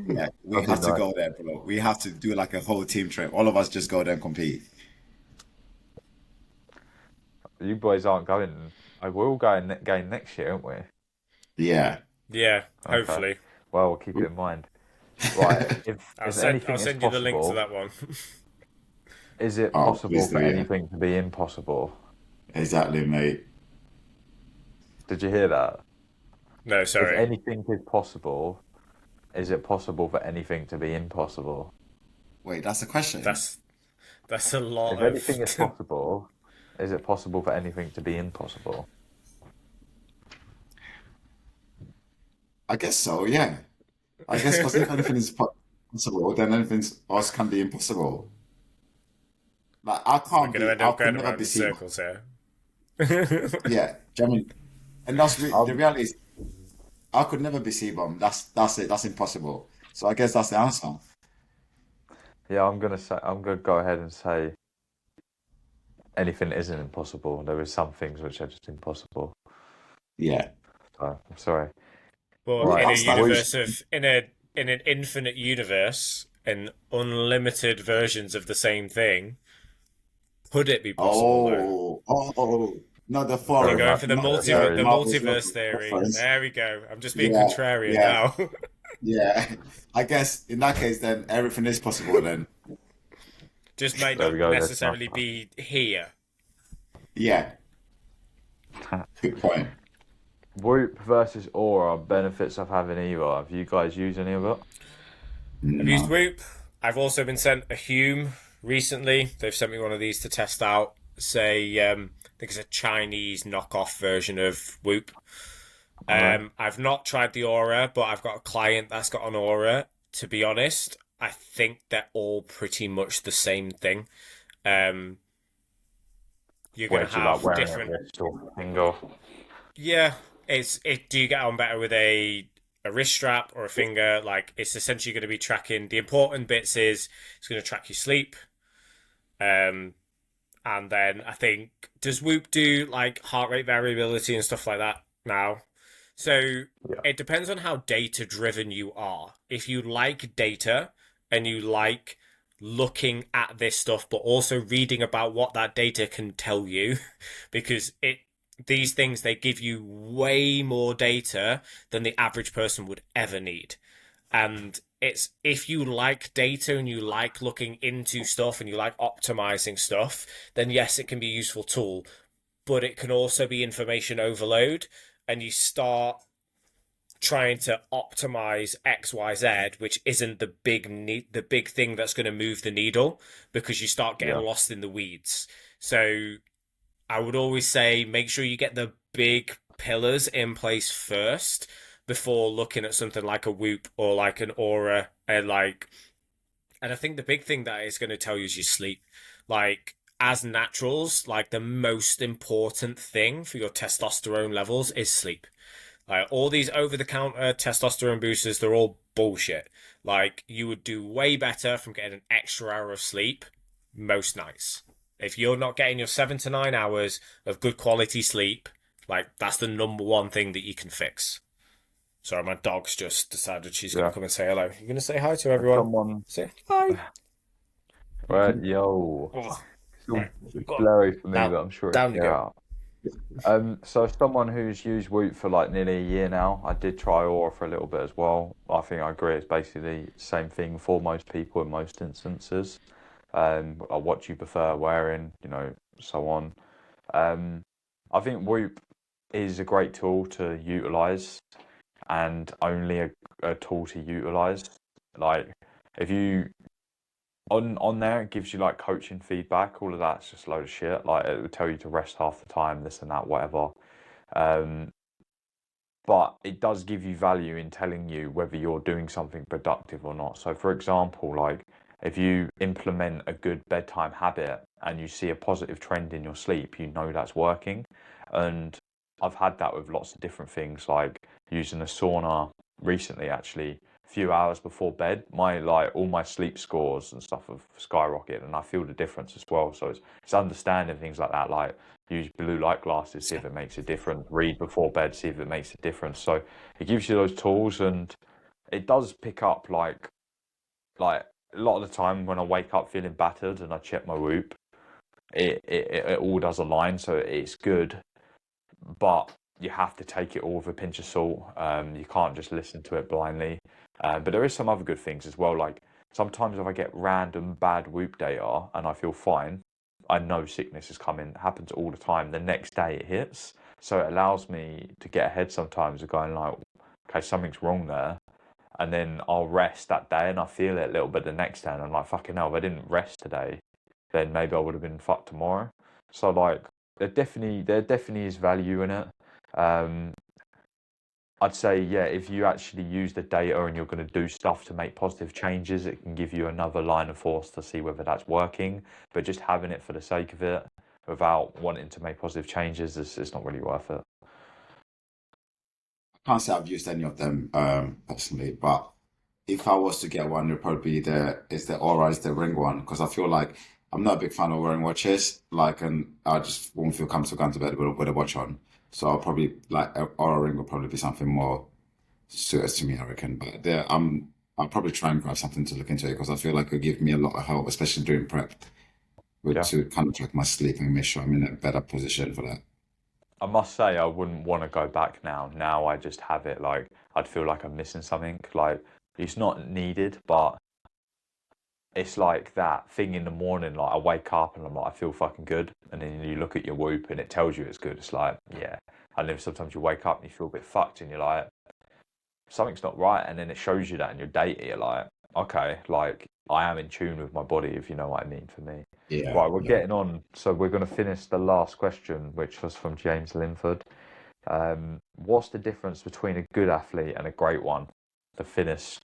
yeah, we That'd be have to nice. go there, bro. We have to do like a whole team trip. All of us just go there and compete. You boys aren't going. We're all going game next year, aren't we? Yeah. Yeah, Okay. hopefully. Well, we'll keep it in mind. Right. If I'll anything is send you the link to possible, that one. is it Oh, possible please do, for yeah. anything to be impossible? Exactly, mate. Did you hear that? No, If sorry. anything is possible, is it possible for anything to be impossible? Wait, that's a question. That's that's a lot If of. anything is possible, is it possible for anything to be impossible? I guess so, yeah. I guess because if anything is possible, then anything else can be impossible. Like We're going to end I up could going never around be in seen. circles here. Yeah, do you know what I mean? And the Um, reality is, I could never be C-bomb. That's it. That's impossible. So I guess that's the answer. yeah, I'm gonna go ahead and say anything isn't impossible. There is some things which are just impossible. Yeah. So I'm sorry. But Whoop, in a Right. how's that? Whoop. universe of in an infinite universe and unlimited versions of the same thing, could it be possible though? Not the You're Very fourth, going much. for not the Very. Marvel's multiverse level theory. reference. There we go. I'm just being Yeah, contrarian yeah, now. yeah. I guess in that case, then everything is possible. Then, Just might There we not go. There's necessarily be here. yeah, enough. good point. Whoop versus Aura, benefits of having either. Have you guys used any of it? I've used No. Whoop. I've also been sent a Hume recently. They've sent me one of these to test out. Say, I think it's a Chinese knockoff version of Whoop. Okay. I've not tried the Aura, but I've got a client that's got an Aura. To be honest, I think they're all pretty much the same thing. Um, you're Where gonna do you like have wearing it, different. wrist or finger? Yeah, do you get on better with a wrist strap or a finger? Like it's essentially going to be tracking the important bits is it's going to track your sleep. Um, and then I think does Whoop do like heart rate variability and stuff like that now? So Yeah. it depends on how data driven you are. If you like data and you like looking at this stuff, but also reading about what that data can tell you, because it these things they give you way more data than the average person would ever need. And it's if you like data and you like looking into stuff and you like optimizing stuff, then yes, it can be a useful tool, but it can also be information overload and you start trying to optimize XYZ, which isn't the big thing that's going to move the needle because you start getting Yeah. lost in the weeds. So I would always say make sure you get the big pillars in place first before looking at something like a Whoop or like an Aura and I think the big thing that it's going to tell you is your sleep. Like as naturals, like the most important thing for your testosterone levels is sleep. Like all these over-the-counter testosterone boosters, they're all bullshit. Like you would do way better from getting an extra hour of sleep most nights. If you're not getting your 7 to 9 hours of good quality sleep, like that's the number one thing that you can fix. Sorry, my dog's just decided she's going Yeah. to come and say hello. You're going to say hi to everyone. Someone. Say hi. Right, yo. Oh, Still right, go on. blurry for me, Now, but I'm sure it's down you go. out. So someone who's used Whoop for like nearly a year now, I did try Aura for a little bit as well. I think I agree. It's basically the same thing for most people in most instances. What you prefer wearing, so on. I think Whoop is a great tool to utilize, and only a tool to utilize. Like if you on there, it gives you like coaching feedback. All of that's just a load of shit. Like it will tell you to rest half the time, this and that, whatever. Um, but it does give you value in telling you whether you're doing something productive or not. So, for example, like if you implement a good bedtime habit and you see a positive trend in your sleep, you know that's working. And I've had that with lots of different things, like using a sauna recently, actually. A few hours before bed, all my sleep scores and stuff have skyrocketed, and I feel the difference as well. So it's understanding things like that, like use blue light glasses, see if it makes a difference. Read before bed, see if it makes a difference. So it gives you those tools, and it does pick up like a lot of the time when I wake up feeling battered and I check my Whoop, it all does align, so it's good. But you have to take it all with a pinch of salt. You can't just listen to it blindly. But there is some other good things as well. Like sometimes if I get random bad Whoop data and I feel fine, I know sickness is coming. It happens all the time. The next day it hits. So it allows me to get ahead sometimes of going like, okay, something's wrong there. And then I'll rest that day and I feel it a little bit the next day. And I'm like, fucking hell, if I didn't rest today, then maybe I would have been fucked tomorrow. So like, there definitely is value in it. Um, I'd say, yeah, if you actually use the data and you're going to do stuff to make positive changes, it can give you another line of force to see whether that's working. But just having it for the sake of it without wanting to make positive changes is not really worth it. Can't say I've used any of them personally, but if I was to get one, it'd probably be the Aura is the ring one because I feel like I'm not a big fan of wearing watches. Like, and I just won't feel comfortable going to bed with a watch on. So I'll probably like a Aura ring will probably be something more suited to me, I reckon. But I'll probably try and grab something to look into it because I feel like it'll give me a lot of help, especially during prep, with Yeah. to kind of track my sleep and make sure I'm in a better position for that. I must say, I wouldn't want to go back now. Now I just have it. Like, I'd feel like I'm missing something. Like, it's not needed, but it's like that thing in the morning. Like, I wake up and I'm like, I feel fucking good. And then you look at your Whoop and it tells you it's good. It's like, yeah. And then sometimes you wake up and you feel a bit fucked and you're like, something's not right. And then it shows you that in your data. You're like, okay, like, I am in tune with my body, if you know what I mean, for me. Yeah, Right, we're yeah. getting on. So we're going to finish the last question, which was from James Linford. What's the difference between a good athlete and a great one? To finish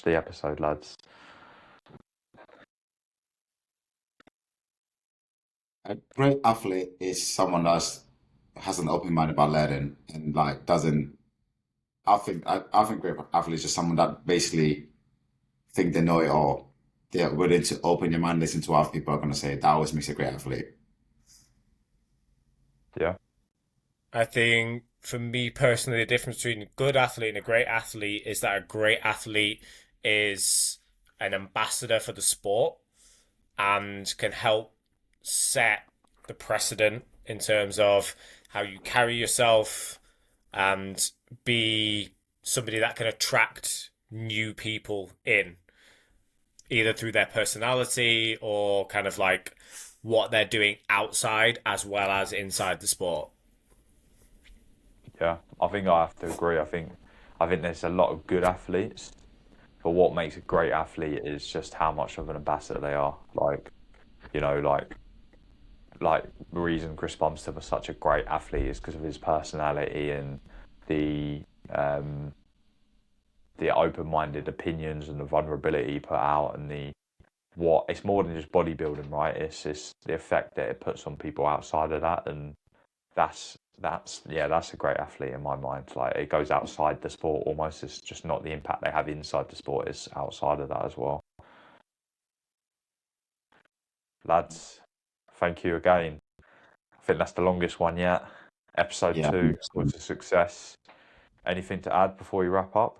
the episode, lads. A great athlete is someone that has an open mind about learning and like doesn't. I think great athlete is just someone that basically think they know it all. They're willing to open your mind, listen to what people are going to say. That always makes a great athlete. Yeah, I think for me personally, the difference between a good athlete and a great athlete is that a great athlete is an ambassador for the sport and can help set the precedent in terms of how you carry yourself and be somebody that can attract new people in, either through their personality or kind of like what they're doing outside as well as inside the sport. yeah. I think I have to agree. I think there's a lot of good athletes, but what makes a great athlete is just how much of an ambassador they are. Like, you know, like the reason Chris Bumstead was such a great athlete is because of his personality and the um the open-minded opinions and the vulnerability he put out and the what it's more than just bodybuilding, right? It's the effect that it puts on people outside of that, and that's a great athlete in my mind. Like it goes outside the sport almost. It's just not the impact they have inside the sport; it's outside of that as well. Lads, thank you again. I think that's the longest one yet. Episode Yeah. 2 was a success. Anything to add before we wrap up?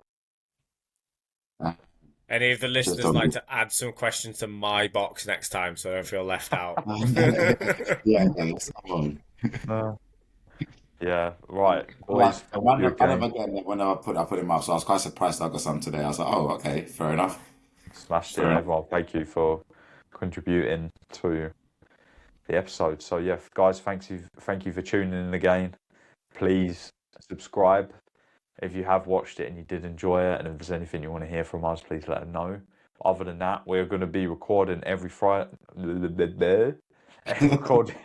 Uh, Any of the just listeners like don't. to add some questions to my box next time so I don't feel left out? Yeah, guys. Come on. No. Yeah, right, I'm like, boys. Thank you I never again. get it when I put him up, so I was quite surprised I got some today. I was like, oh, okay, fair enough. Smashed it, everyone. Thank you for contributing to the episode. So yeah, guys, thank you for tuning in again. Please subscribe if you have watched it and you did enjoy it, and if there's anything you want to hear from us, please let us know. Other than that, we're going to be recording every Friday, recording,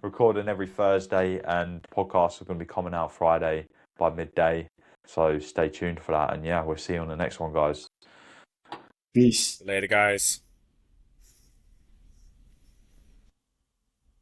recording every Thursday, and podcasts are going to be coming out Friday by midday. So stay tuned for that, and yeah, we'll see you on the next one, guys. Peace. Later, guys.